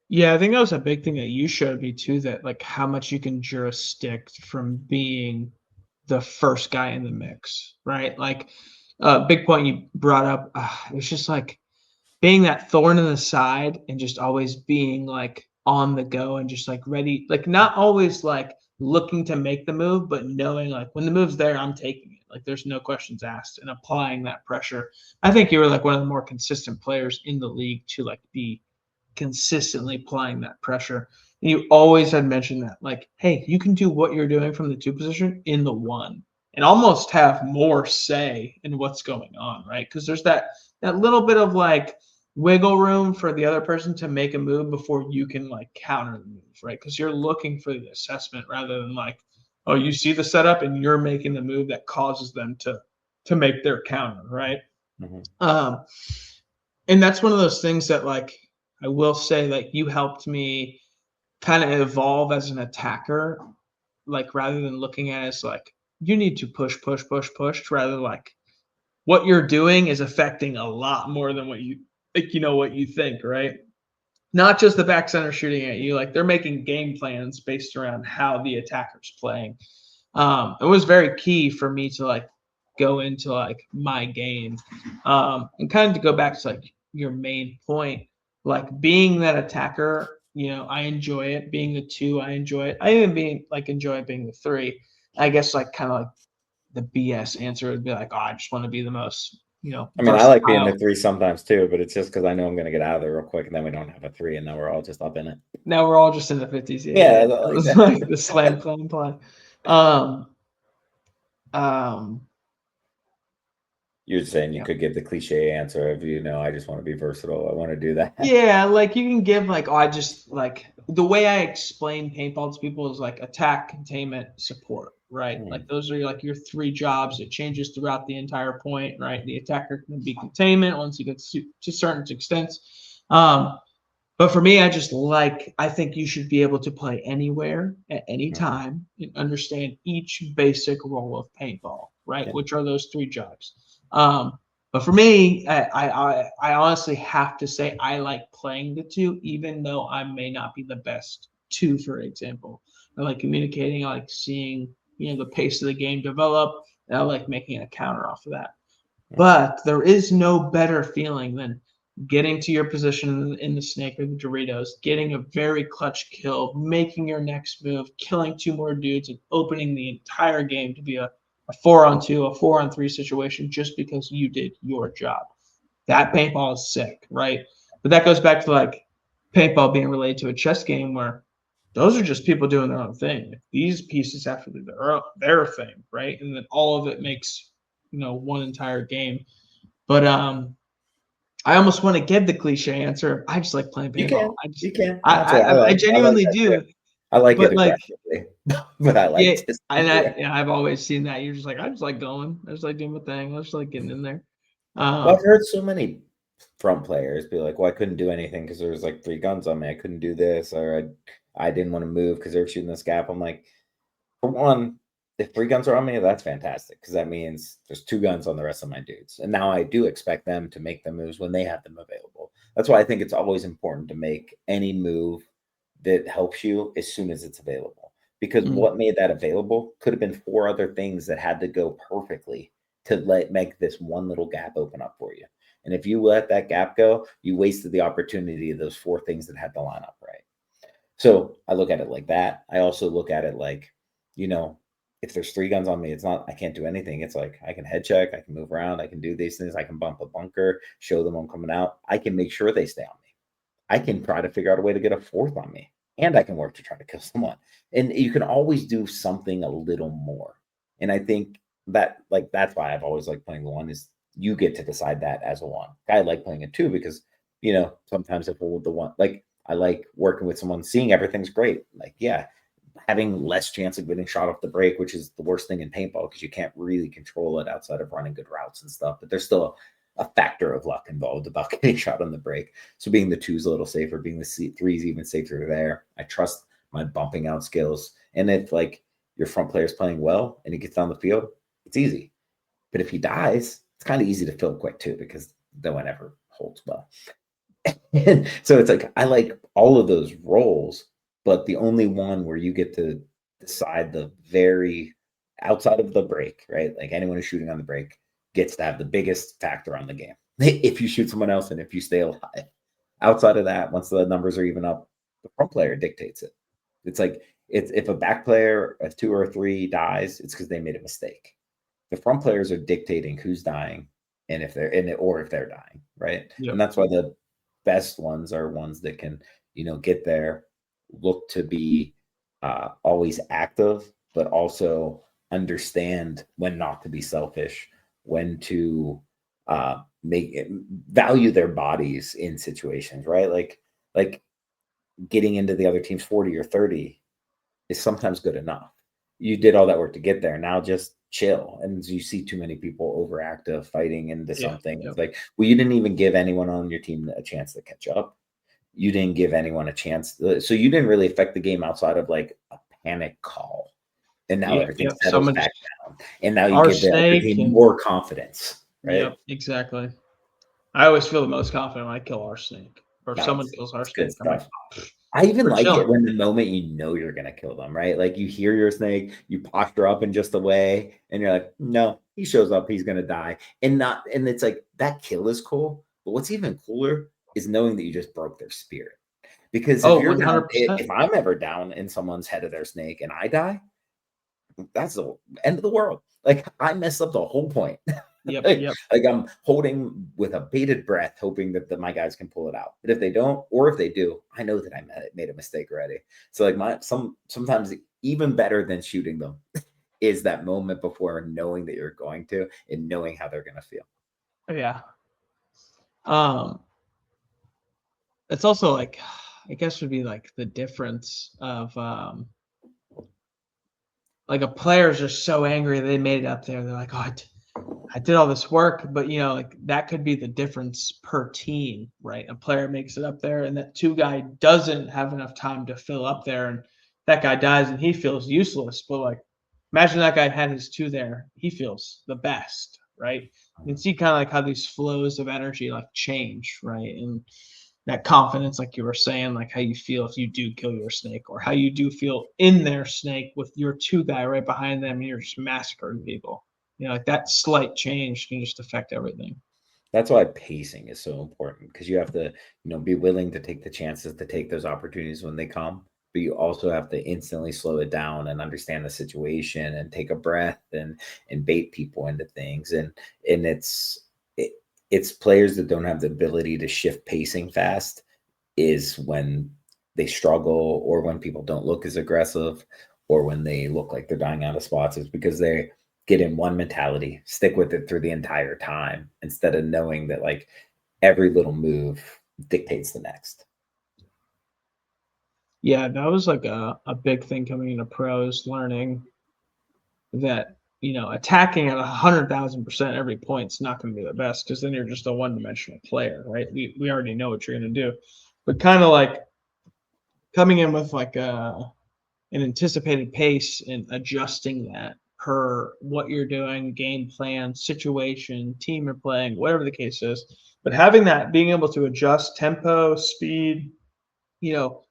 Yeah, I think that was a big thing that you showed me too, that like how much you can jurisdict from being the first guy in the mix, right? Like, big point you brought up. It was just like being that thorn in the side and just always being like on the go and just like ready, like not always like looking to make the move, but knowing like when the move's there, I'm taking it. Like there's no questions asked and applying that pressure. I think you were like one of the more consistent players in the league to like be consistently applying that pressure. And you always had mentioned that, like, hey, you can do what you're doing from the two position in the one and almost have more say in what's going on, right? Because there's that little bit of like wiggle room for the other person to make a move before you can like counter the move, right? Because you're looking for the assessment rather than like, oh, you see the setup and you're making the move that causes them to make their counter, right? Mm-hmm. And that's one of those things that like I will say like you helped me kind of evolve as an attacker, like rather than looking at it as like you need to push, push, push, push, rather like what you're doing is affecting a lot more than what you like, what you think, right? Not just the back center shooting at you, like they're making game plans based around how the attacker's playing. It was very key for me to like go into like my game, and kind of to go back to like your main point, like being that attacker. I enjoy it. Being the two, I enjoy it. I even enjoy being the three. I guess like kind of like the BS answer would be like, oh, I just want to be the most, I mean, I like being versatile. the three sometimes too, but it's just because I know I'm going to get out of there real quick, and then we don't have a three, and now we're all just up in it. Now we're all just in the 50s. Yeah, It like was that. like the slam plan. Um, um, You're saying you yeah. could give the cliche answer of, I just want to be versatile. I want to do that. Yeah, like you can give like, oh, I just like the way I explain paintball to people is like attack, containment, support, right? Hmm. Like those are like your three jobs. It changes throughout the entire point, right? The attacker can be containment once he gets to certain extents. But for me, I think you should be able to play anywhere at any time and understand each basic role of paintball, right? Yeah. Which are those three jobs. But for me, I honestly have to say I like playing the two, even though I may not be the best two, for example. I like communicating, I like seeing, the pace of the game develop, and I like making a counter off of that. But there is no better feeling than getting to your position in the snake or the Doritos, getting a very clutch kill, making your next move, killing two more dudes, and opening the entire game to be a a 4-on-2, a 4-on-3 situation just because you did your job. That paintball is sick, right? But that goes back to like paintball being related to a chess game where those are just people doing their own thing. These pieces have to do their thing, right? And then all of it makes, one entire game. But I almost want to give the cliche answer. I just like playing You paintball. can. You can. That's I, what I I, I like. I like genuinely that too. do. I like it But like, aggressively, but I yeah, like just and I've always seen that. You're just like, I just like going. I just like doing my thing. I just like getting in there. Well, I've heard so many front players be like, "Well, I couldn't do anything because there was like 3 guns on me. I couldn't do this, or I didn't want to move because they were shooting this gap." I'm like, for one, if 3 guns are on me, that's fantastic because that means there's 2 guns on the rest of my dudes. And now I do expect them to make the moves when they have them available. That's why I think it's always important to make any move that helps you as soon as it's available. Because Mm. what made that available could have been 4 other things that had to go perfectly to make this one little gap open up for you. And if you let that gap go, you wasted the opportunity of those 4 things that had to line up right. So I look at it like that. I also look at it like, if there's 3 guns on me, it's not, I can't do anything. It's like, I can head check, I can move around, I can do these things. I can bump a bunker, show them I'm coming out. I can make sure they stay on me. I can try to figure out a way to get a 4th on me, and I can work to try to kill someone. And you can always do something a little more. And I think that, like, that's why I've always liked playing the 1 is you get to decide that as a 1. I like playing a 2 because, sometimes if with the 1, like, I like working with someone, seeing everything's great. Like, yeah, having less chance of getting shot off the break, which is the worst thing in paintball because you can't really control it outside of running good routes and stuff. But there's still a factor of luck involved about getting shot on the break. So being the 2's a little safer, being the 3's even safer there. I trust my bumping out skills. And if like your front player is playing well and he gets down the field, it's easy. But if he dies, it's kind of easy to fill quick too because no one ever holds well. And so it's like I like all of those roles, but the only one where you get to decide the very outside of the break, right? Like anyone who's shooting on the break gets to have the biggest factor on the game. If you shoot someone else and if you stay alive. Outside of that, once the numbers are even up, the front player dictates it. It's like if a back player, a 2 or a 3 dies, it's because they made a mistake. The front players are dictating who's dying and if they're in it or if they're dying, right? Yep. And that's why the best ones are ones that can, get there, look to be always active, but also understand when not to be selfish, when to value their bodies in situations, right? Like getting into the other team's 40 or 30 is sometimes good enough. You did all that work to get there. Now just chill. And you see too many people overactive fighting into something. Yep. It's like, well, you didn't even give anyone on your team a chance to catch up. You didn't give anyone a chance. So you didn't really affect the game outside of like a panic call. And now everything settles back down. And now you give the other team more confidence. Right? Yep, exactly. I always feel the most confident when I kill our snake. Or if someone kills our snake. I'm like, I even like it when the moment you're going to kill them, right? Like you hear your snake, you posture up in just a way, and you're like, no, he shows up, he's going to die. And it's like that kill is cool. But what's even cooler is knowing that you just broke their spirit. Because if you're down, if I'm ever down in someone's head of their snake and I die, that's the end of the world. Like I messed up the whole point. Yep, like I'm holding with a bated breath, hoping that my guys can pull it out. But if they don't, or if they do, I know that I made a mistake already. So like sometimes even better than shooting them is that moment before knowing that you're going to and knowing how they're going to feel. Yeah. It's also like, I guess would be like the difference of like a player's just so angry they made it up there. They're like, oh, I did all this work, but like that could be the difference per team, right? A player makes it up there and that 2 guy doesn't have enough time to fill up there and that guy dies and he feels useless. But like, imagine that guy had his 2 there. He feels the best, right? You can see kind of like how these flows of energy like change, right? And that confidence, like you were saying, like how you feel if you do kill your snake or how you do feel in their snake with your 2 guy right behind them and you're just massacring people. Like that slight change can just affect everything. That's why pacing is so important because you have to, be willing to take the chances to take those opportunities when they come but you also have to instantly slow it down and understand the situation and take a breath and bait people into things. And it's players that don't have the ability to shift pacing fast is when they struggle, or when people don't look as aggressive, or when they look like they're dying out of spots, is because they get in one mentality, stick with it through the entire time, instead of knowing that like every little move dictates the next. Yeah, that was like a big thing coming into pros, learning that, attacking at 100,000% every point's not going to be the best, because then you're just a one-dimensional player, right? We already know what you're going to do, but kind of like coming in with like an anticipated pace and adjusting that per what you're doing, game plan, situation, team you're playing, whatever the case is. But having that, being able to adjust tempo, speed, you know,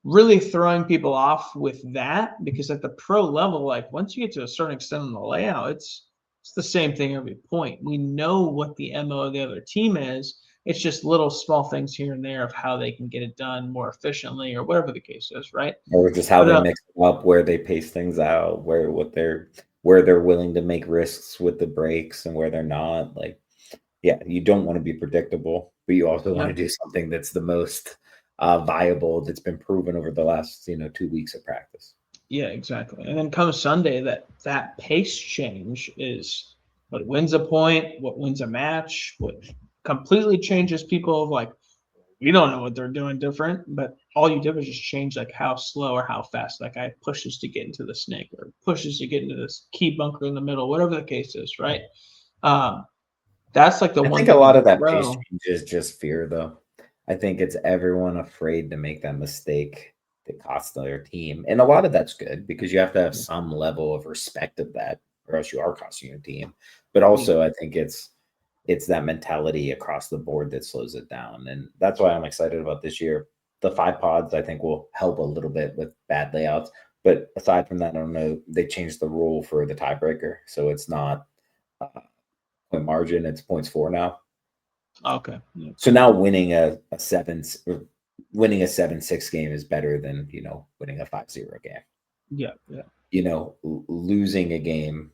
really throwing people off with that, because at the pro level, like once you get to a certain extent on the layout, it's the same thing every point. We know what the MO of the other team is. It's just little small things here and there of how they can get it done more efficiently, or whatever the case is, right? Or just how But they mix it up, where they pace things out, where they're willing to make risks with the breaks and where they're not. Like, yeah, you don't want to be predictable, but you also want yeah, to do something that's the most viable, that's been proven over the last 2 weeks of practice. yeah, exactly. And then come Sunday, that pace change is what wins a point, what wins a match, what completely changes people. Like, we don't know what they're doing different, but all you did was just change like how slow or how fast that guy pushes to get into the snake, or pushes to get into this key bunker in the middle, whatever the case is, right? Um, that's like the I one think a thing lot in of that pace pro. change is just fear, though. I think it's everyone afraid to make that mistake that costs their team. And a lot of that's good, because you have to have some level of respect of that, or else you are costing your team. But also, I think it's that mentality across the board that slows it down. And that's why I'm excited about this year. The 5 pods, I think, will help a little bit with bad layouts. But aside from that, I don't know. They changed the rule for the tiebreaker. So it's not point margin, it's points for now. Okay. Yeah. So now winning winning a 7-6 game is better than, winning a 5-0 game. Yeah. Yeah. Losing a game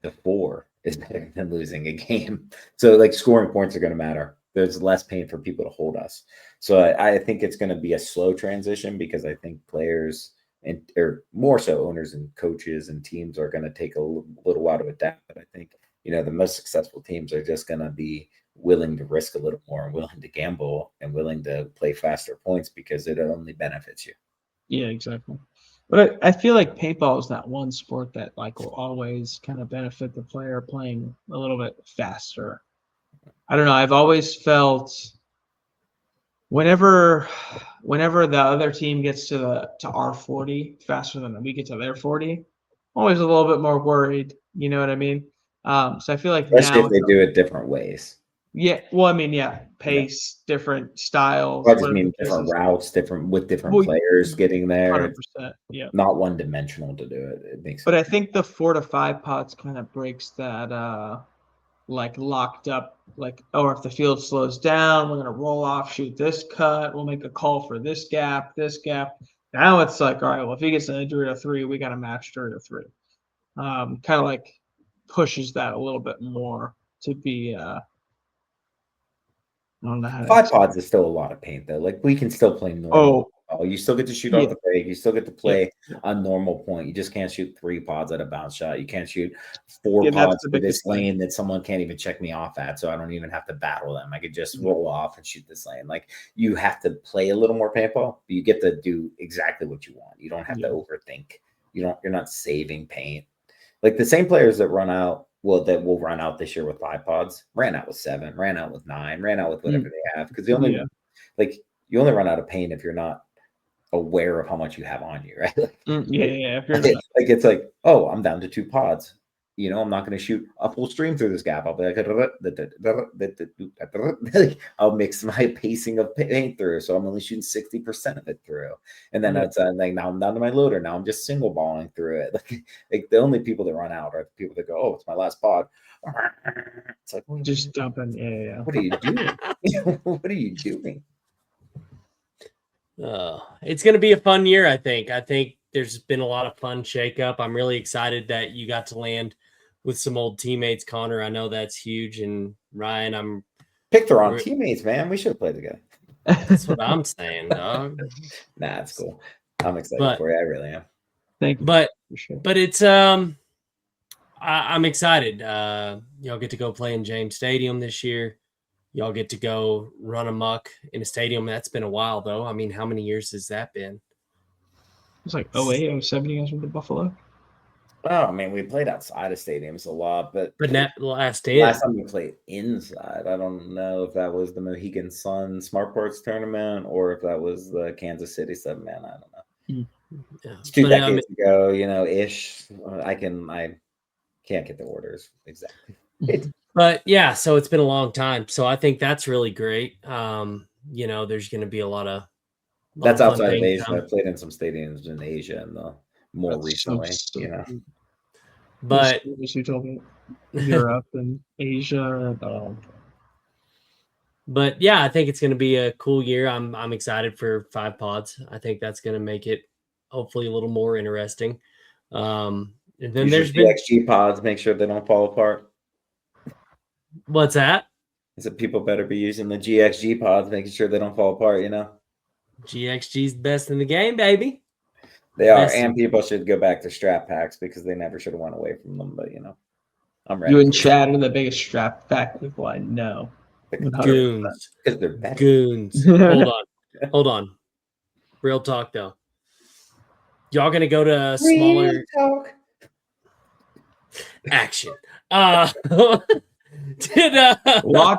5-4 is better than losing a game. So like, scoring points are going to matter. There's less pain for people to hold us. So I think it's going to be a slow transition, because I think players, or more so owners and coaches and teams, are going to take a little while to adapt. But I think, the most successful teams are just going to be willing to risk a little more, and willing to gamble, and willing to play faster points, because it only benefits you. Yeah, exactly. But I feel like paintball is that one sport that like will always kind of benefit the player playing a little bit faster. I don't know. I've always felt whenever the other team gets to our 40 faster than we get to their 40, I'm always a little bit more worried. You know what I mean? So I feel like Especially now, if they do it different ways. yeah. Well, I mean, yeah, Yeah. pace, different styles, I just whatever mean the case different is. routes, with different Well, players getting there. It's 100%. Yeah. not one dimensional to do it. It makes But it. I think the 4 to 5 pods kind of breaks that like locked up, like, or if the field slows down, we're gonna roll off, shoot this cut, we'll make a call for this gap, this gap. Now it's like, all right, well, if he gets an injury to 3, we got to match 3 to 3. Kind of like pushes that a little bit more to be I don't know how to 5 explain. pods is still a lot of paint, though. Like, we can still play normal. Oh, You still get to shoot yeah, off the break. You still get to yeah, play yeah. a normal point. You just can't shoot 3 pods at a bounce shot. You can't shoot 4 Yeah, that's pods the for biggest this thing. lane that someone can't even check me off at. So I don't even have to battle them. I could just roll off and shoot this lane. Like, you have to play a little more paintball, but you get to do exactly what you want. You don't have to overthink. You're not saving paint. Like, the same players that that will run out this year with 5 pods, ran out with 7, ran out with 9, ran out with whatever they have. Because you only run out of paint if you're not aware of how much you have on you, right? Yeah. If you're Like, not, it's like, oh, I'm down to 2 pods. I'm not going to shoot a full stream through this gap. I'll be like, I'll mix my pacing of paint through, so I'm only shooting 60% of it through, and then it's like, now I'm down to my loader. Now I'm just single balling through it. Like the only people that run out are the people that go, oh, it's my last pod. It's like, just dumping. Yeah. what are you doing? What are you doing? It's going to be a fun year, I think. I think there's been a lot of fun shakeup. I'm really excited that you got to land with some old teammates, Connor. I know that's huge. And Ryan, I'm Picked the wrong teammates, man. We should have played together. that's what I'm saying, dog. Nah, it's cool. I'm excited for you. I really am. Thank you. But For sure. but it's I'm excited. Y'all get to go play in James Stadium this year. Y'all get to go run amok in a stadium. That's been a while, though. I mean, how many years has that been? It's like 08, 07 you guys went to Buffalo. Oh, I mean, we played outside of stadiums a lot, but last time we played inside, I don't know if that was the Mohegan Sun Smart Ports tournament or if that was the Kansas City 7-man. I don't know. Yeah. It's 2 decades ago, ish. I can't get the orders exactly. But yeah, so it's been a long time. So I think that's really great. There's going to be a lot of that's outside of Asia. I played in some stadiums in Asia and more recently, But you told me Europe and Asia. But yeah, I think it's going to be a cool year. I'm excited for 5 pods. I think that's going to make it hopefully a little more interesting. And then there's been GXG pods. Make sure they don't fall apart. What's that? Is that people better be using the GXG pods, making sure they don't fall apart. GXG's best in the game, baby. They are, and people should go back to strap packs because they never should have went away from them. But I'm ready. You and Chad are the biggest strap pack people I know. Goons. Because they're better. Goons. Hold on. Real talk though. Y'all gonna go to smaller action. Lock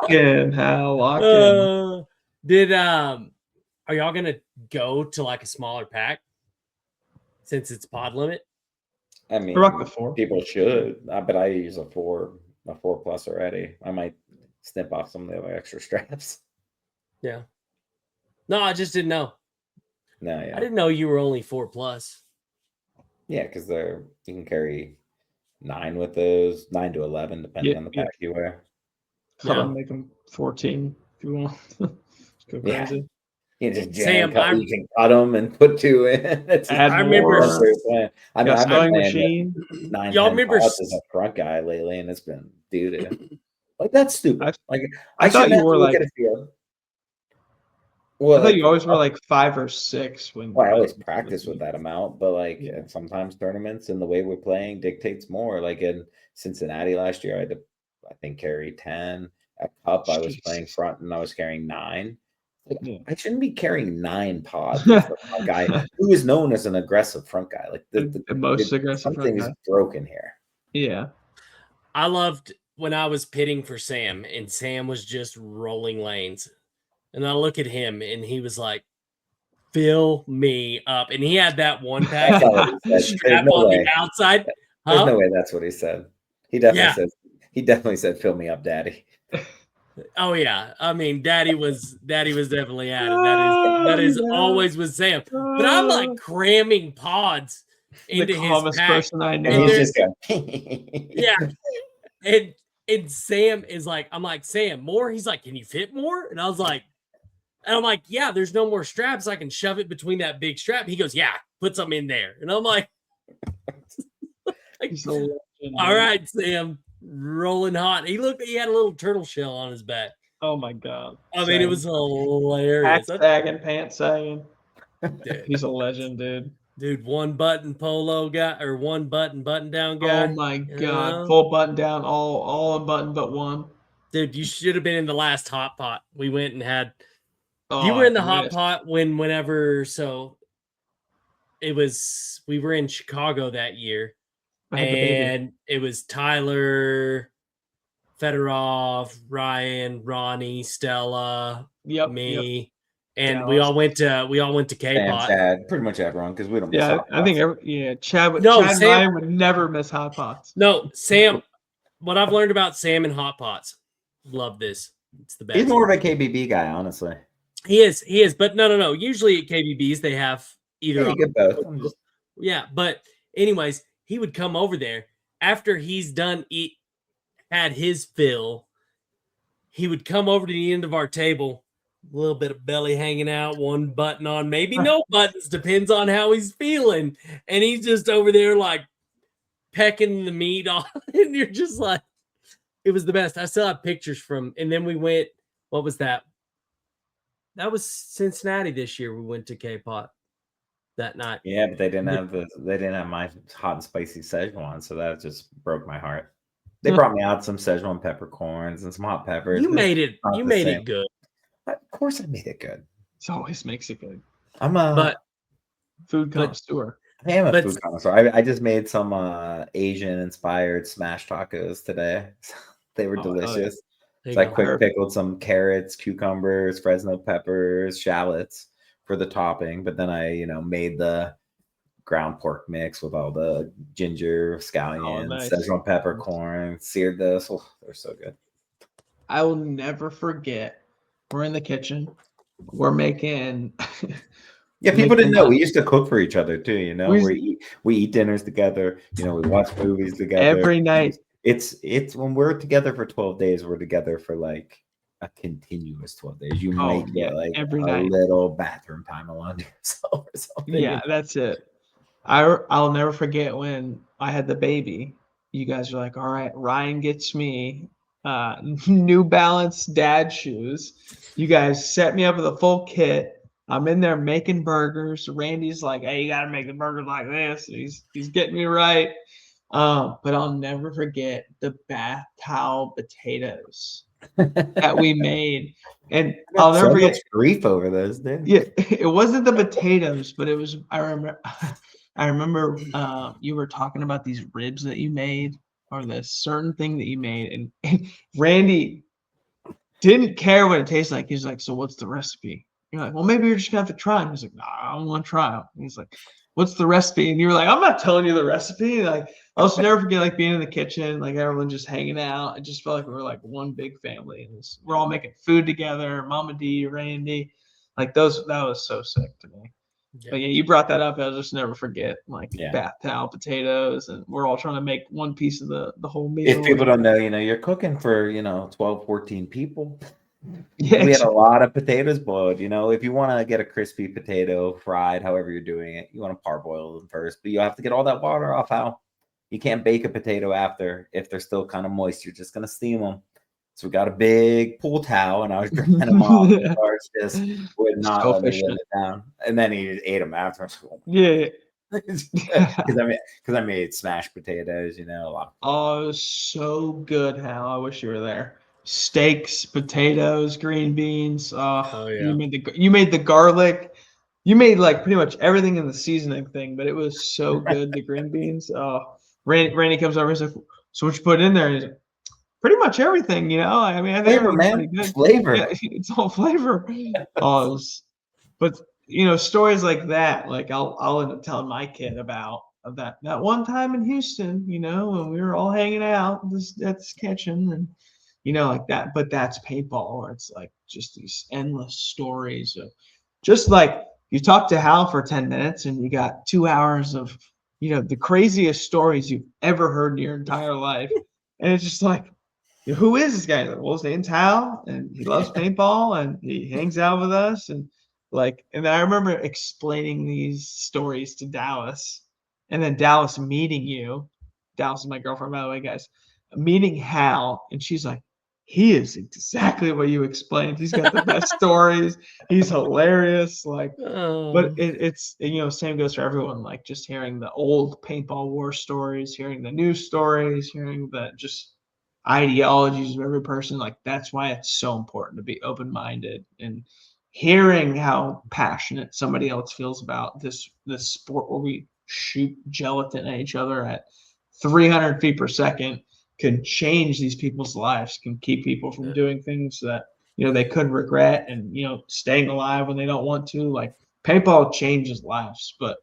in, Hal. Lock in. Are y'all gonna go to like a smaller pack since it's pod limit? I mean, rock the 4. People should, but I use a 4 plus already. I might snip off some of the extra straps. Yeah. No, I just didn't know. No, yeah. I didn't know you were only 4 plus. Yeah, because you can carry 9 with those, 9 to 11, depending on the pack you wear. Make them 14 if you want. Go crazy. You can just you can cut them and put 2 in. I remember. I've been playing machine. 9, Y'all 10 remember as a front guy lately, and it's been doo-doo. Like that's stupid. I thought you were like. Well, I thought you always were like 5 or 6 when. Well, I always practice with that amount, but sometimes tournaments and the way we're playing dictates more. Like in Cincinnati last year, I had to, I think, carry 10. At Cup, I was playing front and I was carrying 9. I shouldn't be carrying 9 pods for a guy who is known as an aggressive front guy. Like the most aggressive front guy. Something's broken here. Yeah. I loved when I was pitting for Sam and Sam was just rolling lanes. And I look at him and he was like, fill me up. And he had that one pack strap on the outside. There's no way that's what he said. He definitely said, fill me up, daddy. Oh yeah. I mean, daddy was definitely at it. That is always with Sam. But I'm like cramming pods into the calmest his pack. Person I know. And he's just going, yeah. And Sam is like, I'm like, Sam, more? He's like, can you fit more? And I'm like, yeah, there's no more straps. I can shove it between that big strap. He goes, yeah, put some in there. And I'm like, all right, Sam, rolling hot. He had a little turtle shell on his back. Oh my God. I mean, it was hilarious. Pants sagging. He's a legend, dude. Dude, one button polo guy or one button down guy. Oh my God. Full button down, all a button but one. Dude, you should have been in the last hot pot. We went and had you were in the hot pot whenever so it was we were in Chicago that year. And it was Tyler, Fedorov, Ryan, Ronnie, Stella, me. Yep. And we all went to K-Pot. Chad, pretty much everyone, because we don't. Yeah, I think Chad and Ryan would never miss hot pots. No, Sam. What I've learned about Sam and hot pots, love this. It's the best. He's more of a KBB guy, honestly. He is. But no. Usually at KBBs they have either. Both. Yeah, but anyways, he would come over there after he's done had his fill. He would come over to the end of our table A little bit of belly hanging out, one button on, maybe no buttons, depends on how he's feeling. And he's just over there like pecking the meat off, and you're just like, it was the best. I still have pictures from, and then we went, what was that? That was Cincinnati this year. We went to K-Pot that night. Yeah, but they didn't have my hot and spicy Szechuan, so that just broke my heart. They brought me out some Szechuan peppercorns and some hot peppers. You made it. Not You the made same. it good. Of course, I made it good. It always makes it good. I'm a But Food connoisseur. I am a but- food connoisseur. I just made some Asian-inspired smash tacos today. They were Oh, hell yeah. delicious. there So I you go. quick pickled some carrots, cucumbers, Fresno peppers, shallots for the topping. But then I, made the ground pork mix with all the ginger, scallions, nice. Szechuan peppercorn, seared those. Oh, they're so good. I will never forget. We're in the kitchen. We're making. Yeah, people making didn't know. lunch. We used to cook for each other too. We- We eat dinners together. We watch movies together Every night. It's when we're together for 12 days, we're together for like a continuous 12 days. You might get like every a night. little bathroom time alone to yourself or something. Yeah, that's it. I'll never forget when I had the baby. You guys are like, all right, Ryan gets me New Balance dad shoes. You guys set me up with a full kit. I'm in there making burgers. Randy's like, hey, you gotta make the burgers like this. He's getting me right. But I'll never forget the bath towel potatoes that we made. And I'll never forget grief over those, dude. yeah, it wasn't the potatoes, but it was. I remember you were talking about these ribs that you made, or this certain thing that you made, and Randy didn't care what it tasted like. He's like, "So what's the recipe?" You're like, "Well, maybe you're just gonna have to try." And he's like, "No, I don't want to try it." And he's like, "What's the recipe?" And you were like, "I'm not telling you the recipe." Like, I'll just never forget like being in the kitchen, like everyone just hanging out. I just felt like we were like one big family, and we're all making food together. Mama D, Randy, like those. That was so sick to me. Yeah. But yeah, you brought that up. I'll just never forget, like Yeah. bath towel, potatoes, and we're all trying to make one piece of the whole meal. If people don't know, you're cooking for 12, 14 people. yeah, We had a lot of potatoes boiled. If you want to get a crispy potato fried, however you're doing it, you want to parboil them first, but you have to get all that water off. How you can't bake a potato after if they're still kind of moist. You're just gonna steam them. So we got a big pool towel, and I was drying them off. And Lars just would not So let me efficient. live it down, and then he just ate them after. yeah. Because I made smashed potatoes. A lot. Oh, it was so good, Hal. I wish you were there. Steaks, potatoes, green beans. Oh, yeah. You made the garlic. You made like pretty much everything in the seasoning thing, but it was so good. The green beans. Randy comes over. He's like, "So what you put in there?" He's like, "Pretty much everything, I mean, I think Flavor, everything's man. pretty good." Flavor. Yeah, it's all flavor. But stories like that, like I'll end up telling my kid about that one time in Houston, when we were all hanging out at this kitchen, and like that. But that's paintball, where it's like just these endless stories of just like you talk to Hal for 10 minutes and you got 2 hours of the craziest stories you've ever heard in your entire life, and it's just like, who is this guy? Well, his name's Hal, and he loves paintball, and he hangs out with us, and then I remember explaining these stories to Dallas, and then Dallas meeting you. Dallas is my girlfriend, by the way, guys. Meeting Hal, and she's like, he is exactly what you explained. He's got the best stories. He's hilarious. Like, but it's same goes for everyone. Like just hearing the old paintball war stories, hearing the new stories, hearing the just ideologies of every person. Like that's why it's so important to be open-minded and hearing how passionate somebody else feels about this sport where we shoot gelatin at each other at 300 feet per second can change these people's lives, can keep people from doing things that they could regret, and staying alive when they don't want to. Like paintball changes lives, but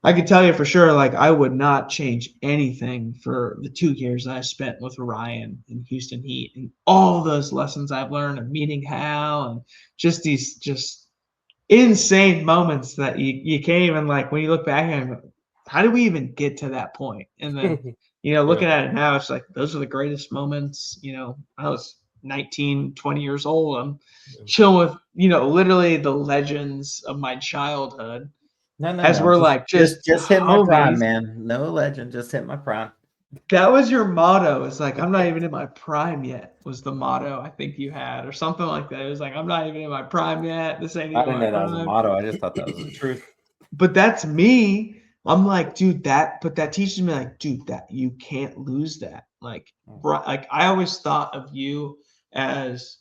I can tell you for sure, like I would not change anything for the 2 years that I spent with Ryan in Houston Heat, and all those lessons I've learned, and meeting Hal, and just these just insane moments that you can't even, like, when you look back and go, how did we even get to that point? And then looking at it now, it's like those are the greatest moments. I was 19, 20 years old. I'm chilling with, literally the legends of my childhood. No, no, As no. we're like just hit my prime, homies. man. No legend, just hit my prime. That was your motto. It's like, I'm not even in my prime yet, was the motto I think you had, or something like that. It was like, I'm not even in my prime yet. This ain't I even didn't my know that was a prime. motto. I just thought that was the truth. But that's me. I'm like, dude, but that teaches me, like, dude, that you can't lose that. Like, like I always thought of you as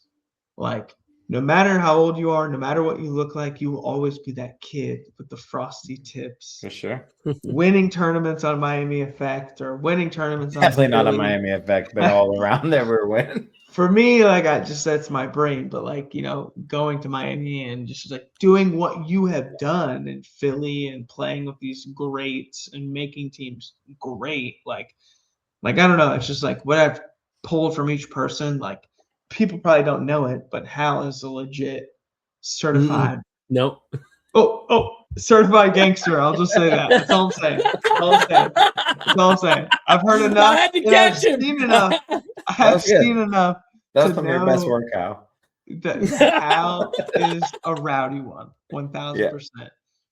like, no matter how old you are, no matter what you look like, you will always be that kid with the frosty tips, For sure. winning tournaments on Miami Effect or winning tournaments on Definitely not a Philly. Miami Effect, but all around there we're winning. For me, like, that's my brain, but like, going to Miami and just like doing what you have done in Philly and playing with these greats and making teams great, like I don't know, it's just like what I've pulled from each person. Like, people probably don't know it, but Hal is a legit certified Nope. certified gangster. I'll just say that. That's all I'm saying. That's all I'm saying. That's all I'm saying. I've heard enough. I had to And I've catch him. seen enough. I That have was good. seen enough That was to some of your best know work, Kyle. that Hal is a rowdy one, 1000%.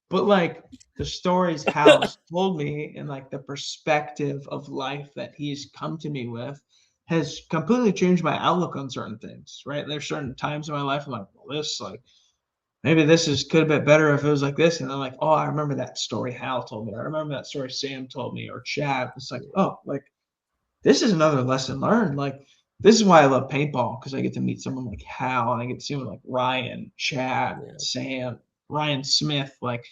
But like the stories Hal's told me and like the perspective of life that he's come to me with has completely changed my outlook on certain things. Right? There's certain times in my life I'm like, well, this like maybe this could have been better if it was like this. And I'm like, oh, I remember that story Hal told me. I remember that story Sam told me, or Chad. It's like, oh, like this is another lesson learned. Like, this is why I love paintball, because I get to meet someone like Hal and I get to see someone like Ryan, Chad, Sam, Ryan Smith, like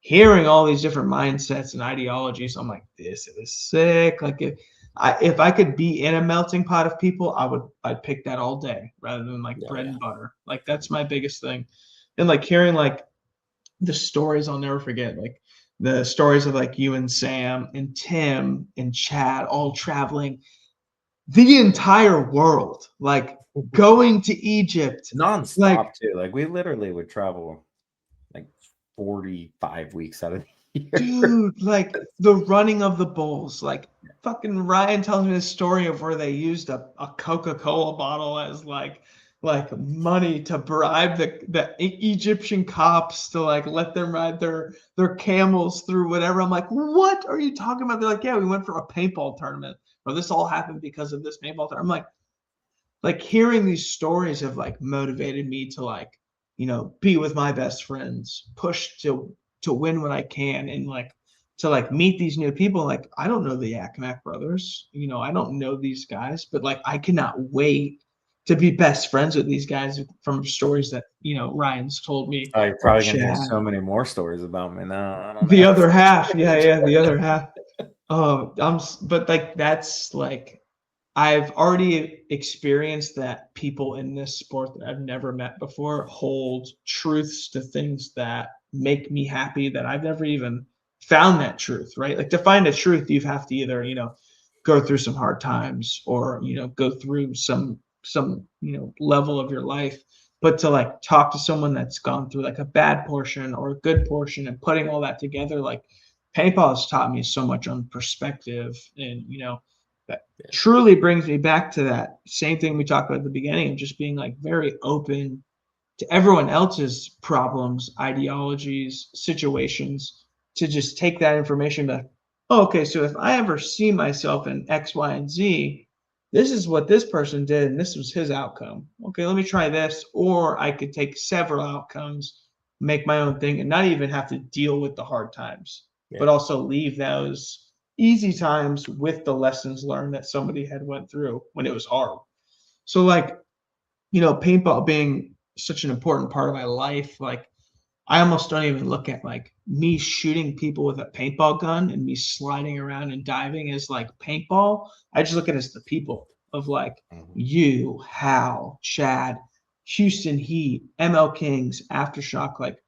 hearing all these different mindsets and ideologies. I'm like, this is sick. Like, if I could be in a melting pot of people, I'd pick that all day rather than like bread and butter. Like, that's my biggest thing. And like hearing like the stories I'll never forget, like the stories of like you and Sam and Tim and Chad all traveling the entire world, like going to Egypt, Nonstop like, too. Like we literally would travel like 45 weeks out of the year. dude, like the running of the bulls. Like fucking Ryan tells me this story of where they used a Coca-Cola bottle as like money to bribe the Egyptian cops to like let them ride their camels through whatever. I'm like, what are you talking about? They're like, yeah, we went for a paintball tournament, or this all happened because of this paintball tournament. I'm like hearing these stories have like motivated me to like, be with my best friends, push to win what I can, and like to like meet these new people. Like, I don't know the Yakmak brothers, I don't know these guys, but like I cannot wait to be best friends with these guys from stories that Ryan's told me. Oh, you're probably gonna hear so many more stories about me now. I don't The know. other half, yeah, the other half. Oh, but like that's like I've already experienced that people in this sport that I've never met before hold truths to things that make me happy that I've never even found that truth, right? Like, to find a truth, you have to either, go through some hard times or, go through some, level of your life. But to like talk to someone that's gone through like a bad portion or a good portion and putting all that together, like paintball has taught me so much on perspective and, that truly brings me back to that same thing we talked about at the beginning of just being like very open to everyone else's problems, ideologies, situations, to just take that information back. Oh, okay, so if I ever see myself in X, Y, and Z, this is what this person did, and this was his outcome. Okay, let me try this. Or I could take several outcomes, make my own thing, and not even have to deal with the hard times, but also leave those easy times with the lessons learned that somebody had went through when it was hard. So like, paintball being such an important part of my life, like I almost don't even look at like me shooting people with a paintball gun and me sliding around and diving as like paintball. I just look at it as the people of like you, Hal, Chad, Houston Heat, ML Kings, Aftershock, like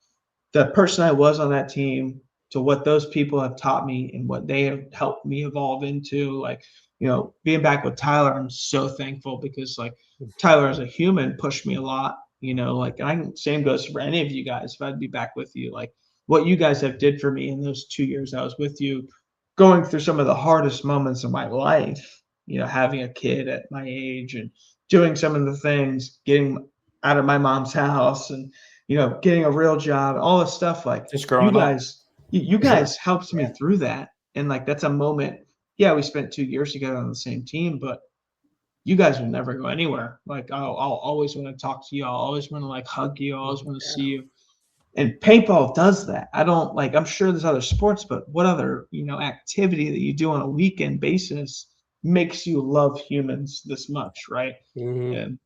the person I was on that team to what those people have taught me and what they have helped me evolve into. Like, being back with Tyler, I'm so thankful because like Tyler as a human pushed me a lot, like, and same goes for any of you guys. If I'd be back with you, like what you guys have did for me in those 2 years I was with you, going through some of the hardest moments of my life, having a kid at my age and doing some of the things, getting out of my mom's house and, getting a real job, all this stuff. Like Just growing up. you guys helped me through that. And like, that's a moment. Yeah, we spent 2 years together on the same team, but you guys will never go anywhere. Like I'll always want to talk to you. I'll always want to like hug you. I always want to see you. And paintball does that. I don't like, I'm sure there's other sports, but what other, activity that you do on a weekend basis makes you love humans this much, right? Mhm. And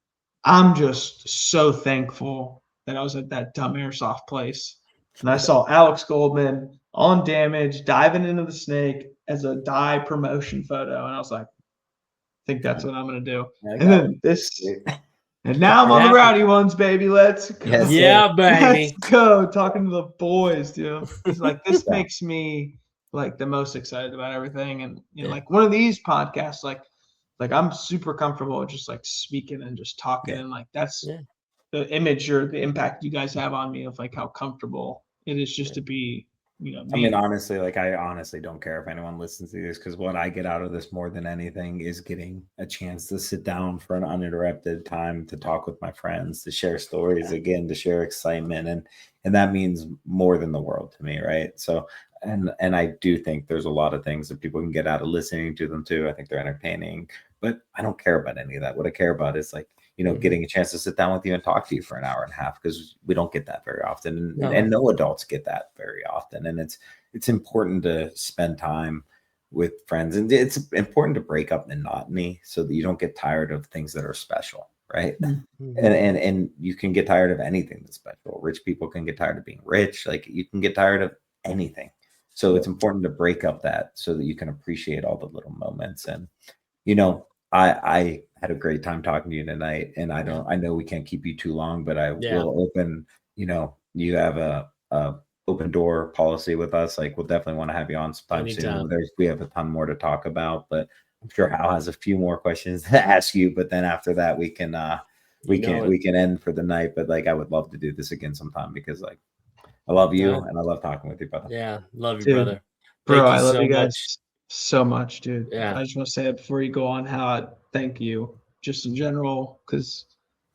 I'm just so thankful that I was at that dumb airsoft place. And I saw Alex Goldman on Damage diving into the snake as a die promotion photo. And I was like, I think that's what I'm going to do. And then and now I'm on the rowdy ones, baby. Let's go. Yes, Yeah, baby. Let's go. Talking to the boys, dude. It's like, this makes me like the most excited about everything. And like one of these podcasts, like I'm super comfortable just like speaking and just talking. And like, that's the image or the impact you guys have on me of like how comfortable it is just to be, I mean, honestly, like I honestly don't care if anyone listens to this, because what I get out of this more than anything is getting a chance to sit down for an uninterrupted time to talk with my friends, to share stories again, to share excitement, and that means more than the world to me, right? So, and I do think there's a lot of things that people can get out of listening to them too. I think they're entertaining, but I don't care about any of that. What I care about is like, getting a chance to sit down with you and talk to you for an hour and a half, because we don't get that very often. And no adults get that very often. And it's important to spend time with friends. And it's important to break up monotony so that you don't get tired of things that are special, right? Mm-hmm. And you can get tired of anything that's special. Rich people can get tired of being rich. Like you can get tired of anything. So it's important to break up that so that you can appreciate all the little moments. And, I had a great time talking to you tonight, and I know we can't keep you too long, but I will open, you have a open door policy with us. Like we'll definitely want to have you on sometime soon. We have a ton more to talk about, but I'm sure Hal has a few more questions to ask you, but then after that we can end for the night. But like, I would love to do this again sometime, because like, I love you and I love talking with you, brother. Yeah. Love you, brother. Bro, I love you guys so much, dude. Yeah. I just want to say that before you go on, how I thank you just in general, because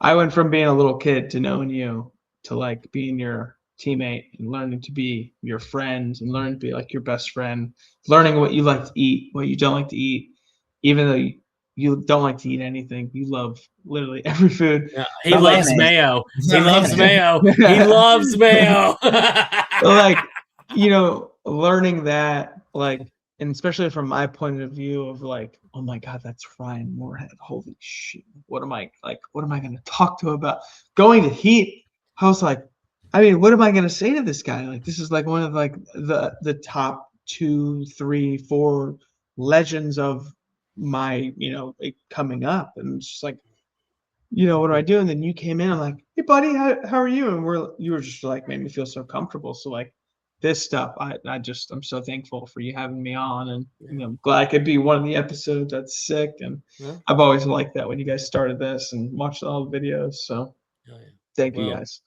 I went from being a little kid to knowing you to like being your teammate and learning to be your friend and learning to be like your best friend, learning what you like to eat, what you don't like to eat, even though you don't like to eat anything. You love literally every food. Yeah, he loves mayo. He loves mayo. He loves mayo. Like, learning that, like, and especially from my point of view of like, oh my God, that's Ryan Moorhead. Holy shit. What am I going to talk to about going to Heat? I was like, what am I going to say to this guy? Like, this is like one of like the top 2, 3, 4 legends of my, coming up. And it's just like, what do I do? And then you came in, I'm like, hey buddy, how are you? And you were just like, made me feel so comfortable. So like, this stuff, I'm so thankful for you having me on, and I'm glad I could be one of the episodes. That's sick, and I've always liked that when you guys started this and watched all the videos. So thank you guys.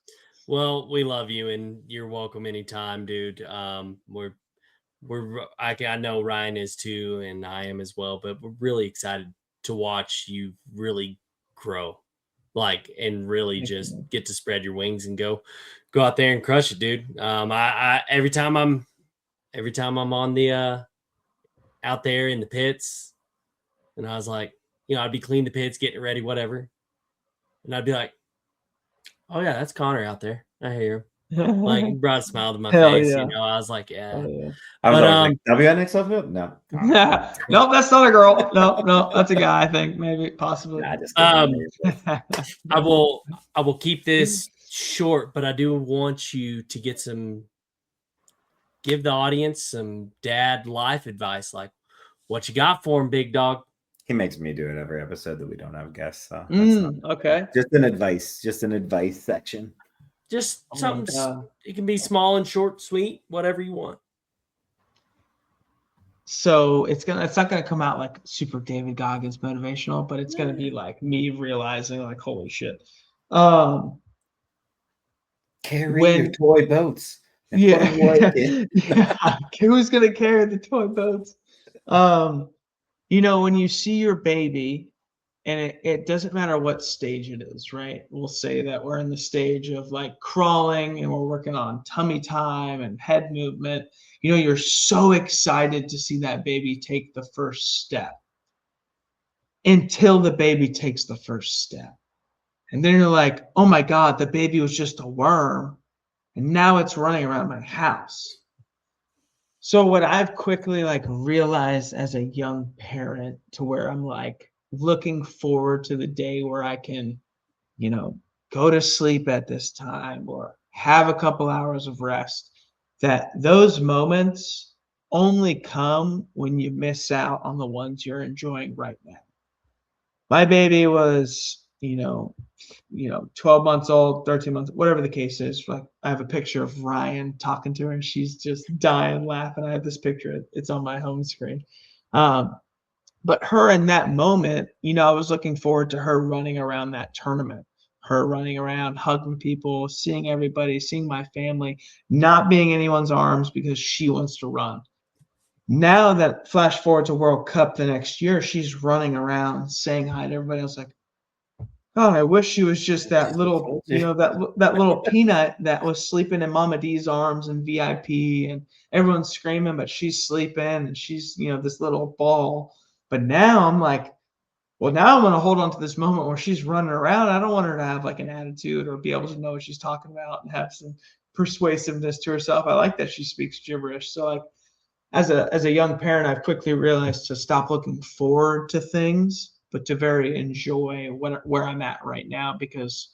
Well, we love you, and you're welcome anytime, dude. I know Ryan is too, and I am as well. But we're really excited to watch you really grow, like, and really just get to spread your wings and go out there and crush it, dude. I every time I'm on the out there in the pits, and I was like, I'd be cleaning the pits, getting it ready, whatever, and I'd be like, oh yeah, that's Conner out there. I hear him. Like, it brought a smile to my face. Yeah. I was like, yeah. I was like, WNX outfit? No. Nope, that's not a girl. No, that's a guy. I think maybe possibly. I will keep this short, but I do want you to give the audience some dad life advice. Like, what you got for him, big dog? He makes me do it every episode that we don't have guests. So okay. Just an advice section. Just something. It can be small and short, sweet, whatever you want. So it's not gonna come out like super David Goggins motivational, but it's gonna be like me realizing like, holy shit. Carry your toy boats. Yeah. Who's gonna carry the toy boats? When you see your baby And it doesn't matter what stage it is, right? We'll say that we're in the stage of like crawling and we're working on tummy time and head movement. You know, you're so excited to see that baby take the first step until the baby takes the first step. And then you're like, oh my God, the baby was just a worm. And now it's running around my house. So what I've quickly like realized as a young parent to where I'm like looking forward to the day where I can, you know, go to sleep at this time or have a couple hours of rest, that those moments only come when you miss out on the ones you're enjoying right now. My baby was, 12 months old, 13 months, whatever the case is. Like I have a picture of Ryan talking to her and she's just dying laughing. I have this picture. It's on my home screen. But her in that moment, I was looking forward to her running around that tournament, her running around, hugging people, seeing everybody, seeing my family, not being in anyone's arms because she wants to run. Now that flash forward to World Cup the next year, she's running around saying hi to everybody else like, oh, I wish she was just that little, that little peanut that was sleeping in Mama D's arms and VIP and everyone's screaming, but she's sleeping and she's, this little ball. But now I'm like, well, now I'm going to hold on to this moment where she's running around. I don't want her to have like an attitude or be able to know what she's talking about and have some persuasiveness to herself. I like that she speaks gibberish. So like, as a young parent, I've quickly realized to stop looking forward to things, but to very enjoy where I'm at right now, because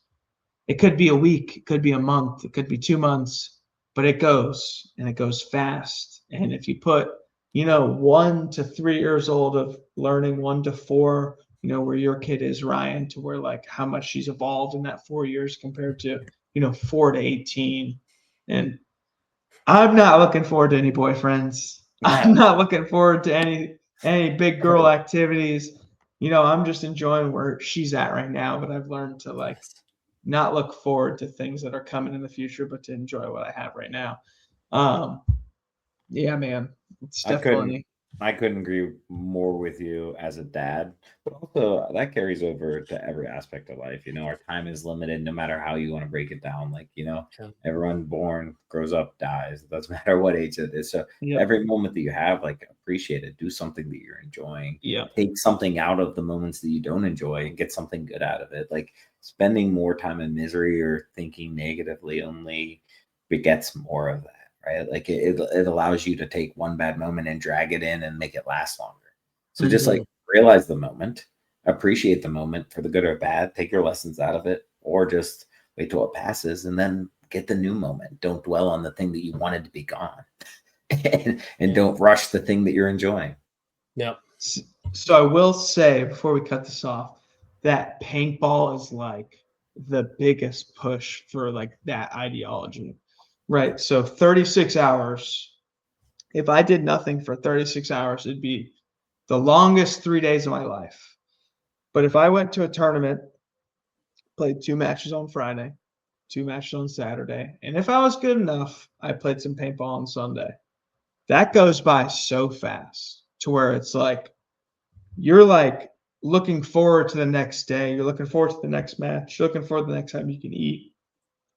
it could be a week, it could be a month, it could be 2 months, but it goes and it goes fast. And if you put, 1 to 3 years old of learning, 1 to 4, where your kid is, Ryan, to where like how much she's evolved in that 4 years compared to, 4 to 18. And I'm not looking forward to any boyfriends. I'm not looking forward to any big girl activities. I'm just enjoying where she's at right now, but I've learned to like not look forward to things that are coming in the future, but to enjoy what I have right now. Yeah, man, it's definitely. I couldn't agree more with you as a dad, but also that carries over to every aspect of life. Our time is limited no matter how you want to break it down. Like, everyone born, grows up, dies. It doesn't matter what age it is. So every moment that you have, like, appreciate it. Do something that you're enjoying. Yeah. Take something out of the moments that you don't enjoy and get something good out of it. Like spending more time in misery or thinking negatively only begets more of that. Right? Like it allows you to take one bad moment and drag it in and make it last longer. So just like realize the moment, appreciate the moment for the good or bad, take your lessons out of it, or just wait till it passes and then get the new moment. Don't dwell on the thing that you wanted to be gone and don't rush the thing that you're enjoying. Yep. So I will say before we cut this off, that paintball is like the biggest push for like that ideology. Right. So 36 hours. If I did nothing for 36 hours, it'd be the longest 3 days of my life. But if I went to a tournament, played 2 matches on Friday, 2 matches on Saturday, and if I was good enough, I played some paintball on Sunday. That goes by so fast to where it's like you're like looking forward to the next day. You're looking forward to the next match. You're looking forward to the next time you can eat.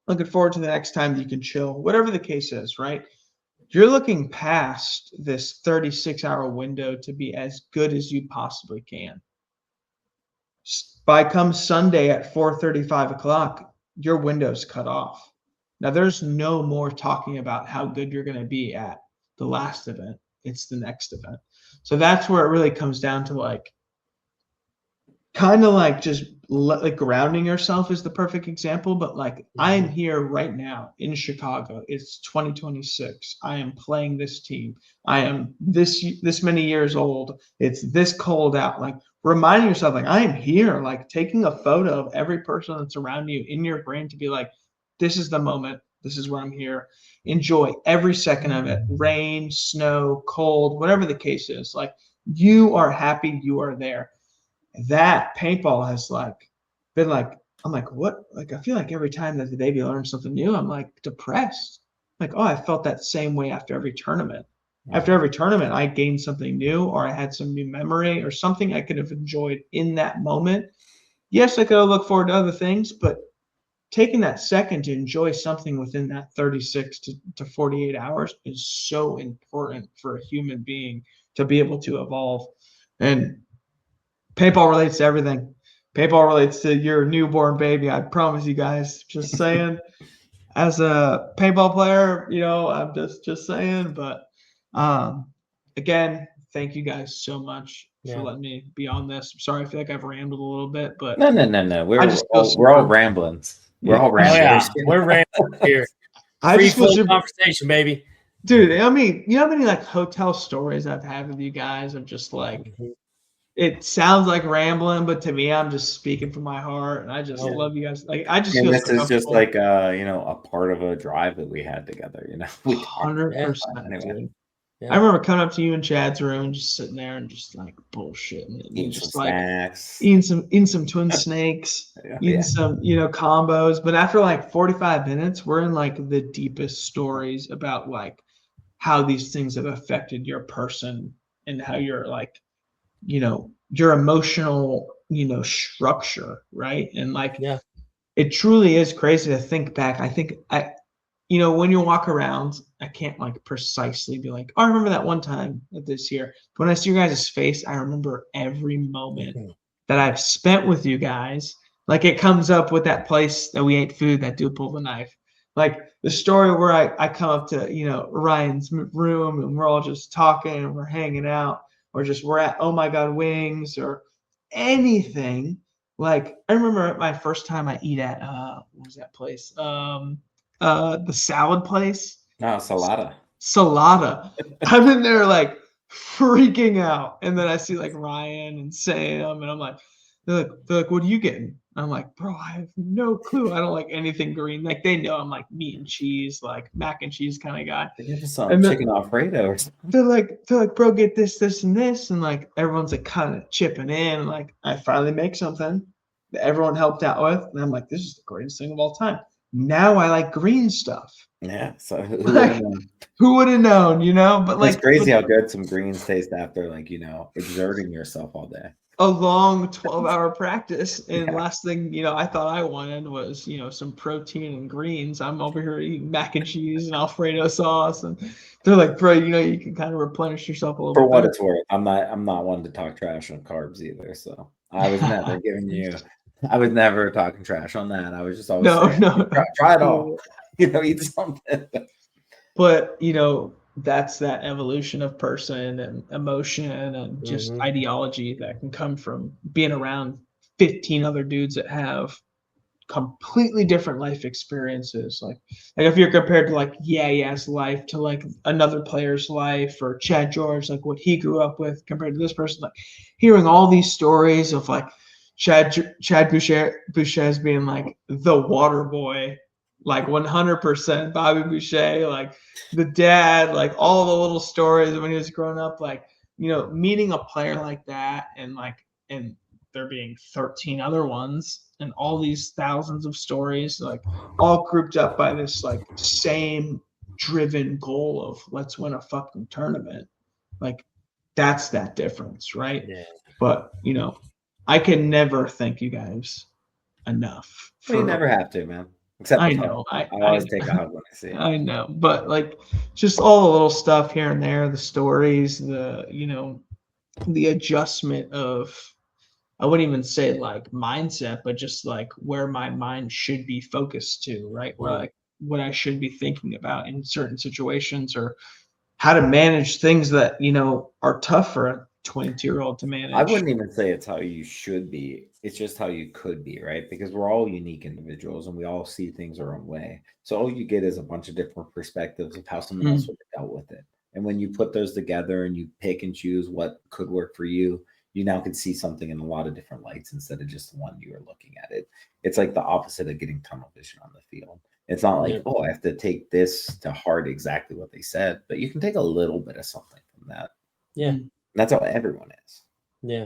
Looking forward to the next time you can chill, whatever the case is, right? You're looking past this 36-hour window to be as good as you possibly can. By come Sunday at 4:35 o'clock, your window's cut off. Now, there's no more talking about how good you're going to be at the last event. It's the next event. So that's where it really comes down to like, kind of like just like grounding yourself is the perfect example, but like I'm here right now in Chicago. It's 2026. I am playing this team. I am this many years old. It's this cold out. Like reminding yourself, like I am here. Like taking a photo of every person that's around you in your brain to be like, this is the moment. This is where I'm here. Enjoy every second of it. Rain, snow, cold, whatever the case is. Like you are happy. You are there. That paintball has like been like, I'm like, what? Like, I feel like every time that the baby learns something new, I'm like depressed. Like, oh, I felt that same way after every tournament. After every tournament, I gained something new, or I had some new memory, or something I could have enjoyed in that moment. Yes, I could have looked forward to other things, but taking that second to enjoy something within that 36 to 48 hours is so important for a human being to be able to evolve. And paintball relates to everything. Paintball relates to your newborn baby. I promise you guys. Just saying. As a paintball player, I'm just saying. But again, thank you guys so much for letting me be on this. I'm sorry, I feel like I've rambled a little bit, but No. I just feel We're all super- ramblings. We're Yeah. all Oh yeah, ramblers. we're rambling here. I Free just feel flow super, conversation, baby. dude. I mean, you know how many like hotel stories I've had with you guys of just like it sounds like rambling, but to me, I'm just speaking from my heart, and I just Yeah. love you guys. Like I just And feel this so is just comfortable. like a part of a drive that we had together. We talked 100%, anyway. dude. Yeah. I remember coming up to you in Chad's room and just sitting there and just like bullshitting and Eating just some like snacks. eating some twin snakes, eating Yeah. some combos. But after like 45 minutes, we're in like the deepest stories about like how these things have affected your person and how you're like your emotional structure, right? And like Yeah. it truly is crazy to think back. I think when you walk around, I can't like precisely be like, oh, I remember that one time this year. But when I see your guys' face, I remember every moment that I've spent with you guys. Like it comes up with that place that we ate food, that dude pulled the knife. Like the story where I come up to, Ryan's room and we're all just talking and we're hanging out, or just we're at Oh My God Wings or anything. Like I remember my first time I eat at what was that place? The salad place. No, Salada. Salada. I'm in there like freaking out. And then I see like Ryan and Sam, and I'm like, they're like, what are you getting? I'm like, bro, I have no clue. I don't like anything green. Like they know I'm like meat and cheese, like mac and cheese kind of guy. They give us some And then- chicken Alfredo or something. They're like, bro, get this, this, and this. And like everyone's like kind of chipping in. And like I finally make something that everyone helped out with. And I'm like, this is the greatest thing of all time. Now I like green stuff. Yeah. So Who would have known, But like it's crazy how good some greens taste after exerting yourself all day. a long 12-hour practice. And Yeah. last thing, I thought I wanted was, some protein and greens. I'm over here eating mac and cheese and Alfredo sauce. And they're like, bro, you can kind of replenish yourself a little For bit what better. it's worth, I'm not one to talk trash on carbs either. So I was never giving you. I was never talking trash on that. I was just always saying, No. try it all. Eat something. But that's that evolution of person and emotion and just ideology that can come from being around 15 other dudes that have completely different life experiences. Like if you're compared to like Ya's life to like another player's life, or Chad George, like what he grew up with compared to this person, like hearing all these stories of like Chad Boucher's being like the water boy, like 100% Bobby Boucher, like the dad, like all the little stories when he was growing up, like meeting a player like that, and there being 13 other ones and all these thousands of stories, like all grouped up by this like same driven goal of let's win a fucking tournament. Like that's that difference, right? Yeah. But I can never thank you guys enough. You never have to, man. Except I with know. hug. I always take a hug when I see it. I know, but like just all the little stuff here and there, the stories, the adjustment of, I wouldn't even say like mindset, but just like where my mind should be focused to, right? Where like what I should be thinking about in certain situations, or how to manage things that, are tough for a 22-year-old to manage. I wouldn't even say it's how you should be. It's just how you could be, right? Because we're all unique individuals and we all see things our own way. So all you get is a bunch of different perspectives of how someone else would have dealt with it. And when you put those together and you pick and choose what could work for you, you now can see something in a lot of different lights instead of just the one you were looking at it. It's like the opposite of getting tunnel vision on the field. It's not like, oh, I have to take this to heart exactly what they said, but you can take a little bit of something from that. Yeah. That's how everyone is. Yeah.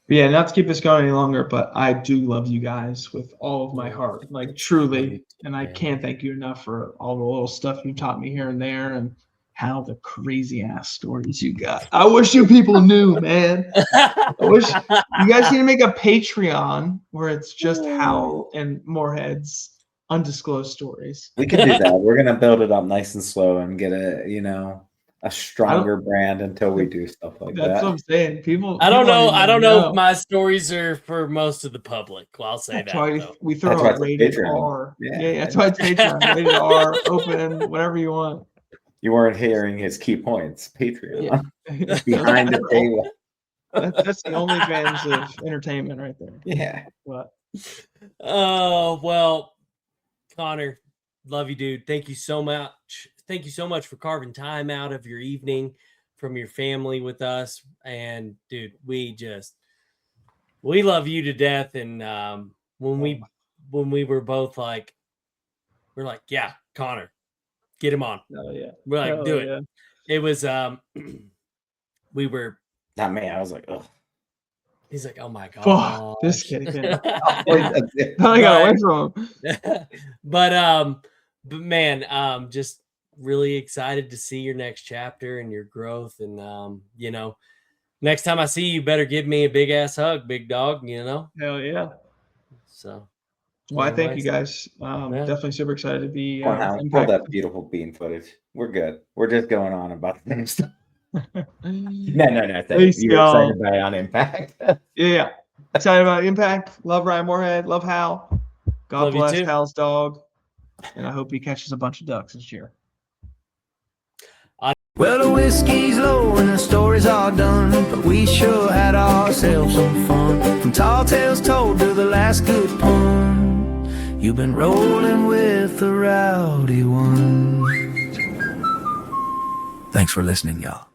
Yeah, not to keep this going any longer, but I do love you guys with all of my heart, like truly. And I can't thank you enough for all the little stuff you taught me here and there, and Hal, the crazy ass stories you got. I wish you people knew, man. I wish you guys need to make a Patreon where it's just Hal and Moorhead's undisclosed stories. We can do that. We're gonna build it up nice and slow and get a stronger brand until we do stuff like That's that. what I'm saying. People. I don't people know. even I don't know if my stories are for most of the public. Well, I'll say That's that. why Though. we That's throw why out it's a rated Patreon. R. Yeah. Yeah, that's why it's Patreon. Rated R, open, whatever you want. You weren't hearing his key points. Patreon. Yeah. Behind the paywall. That's the OnlyFans of entertainment right there. Yeah. But Oh, well, Conner, love you, dude. Thank you so much. Thank you so much for carving time out of your evening from your family with us. And dude, we love you to death. And when we were both like, we're like, yeah, Conner, get him on. oh yeah. We're like, Hell do it. yeah. It was we were Not me. I was like, oh. he's like, oh my god. Fuck, this kid again. That's it. I got away from him. but man, just really excited to see your next chapter and your growth. And next time I see you, better give me a big ass hug, big dog, Hell yeah. So Well, I thank anyways, you guys. Definitely super excited to be Come on, Hal, pull Impact. that beautiful bean footage. We're good. We're just going on about the same stuff. No. Peace, You're y'all. excited by on Impact. Yeah. Excited about Impact. Love Ryan Moorhead. Love Hal. God Love you bless too. Hal's dog. And I hope he catches a bunch of ducks this year. Well, the whiskey's low and the story's all done, but we sure had ourselves some fun. From tall tales told to the last good pun, you've been rolling with the rowdy ones. Thanks for listening, y'all.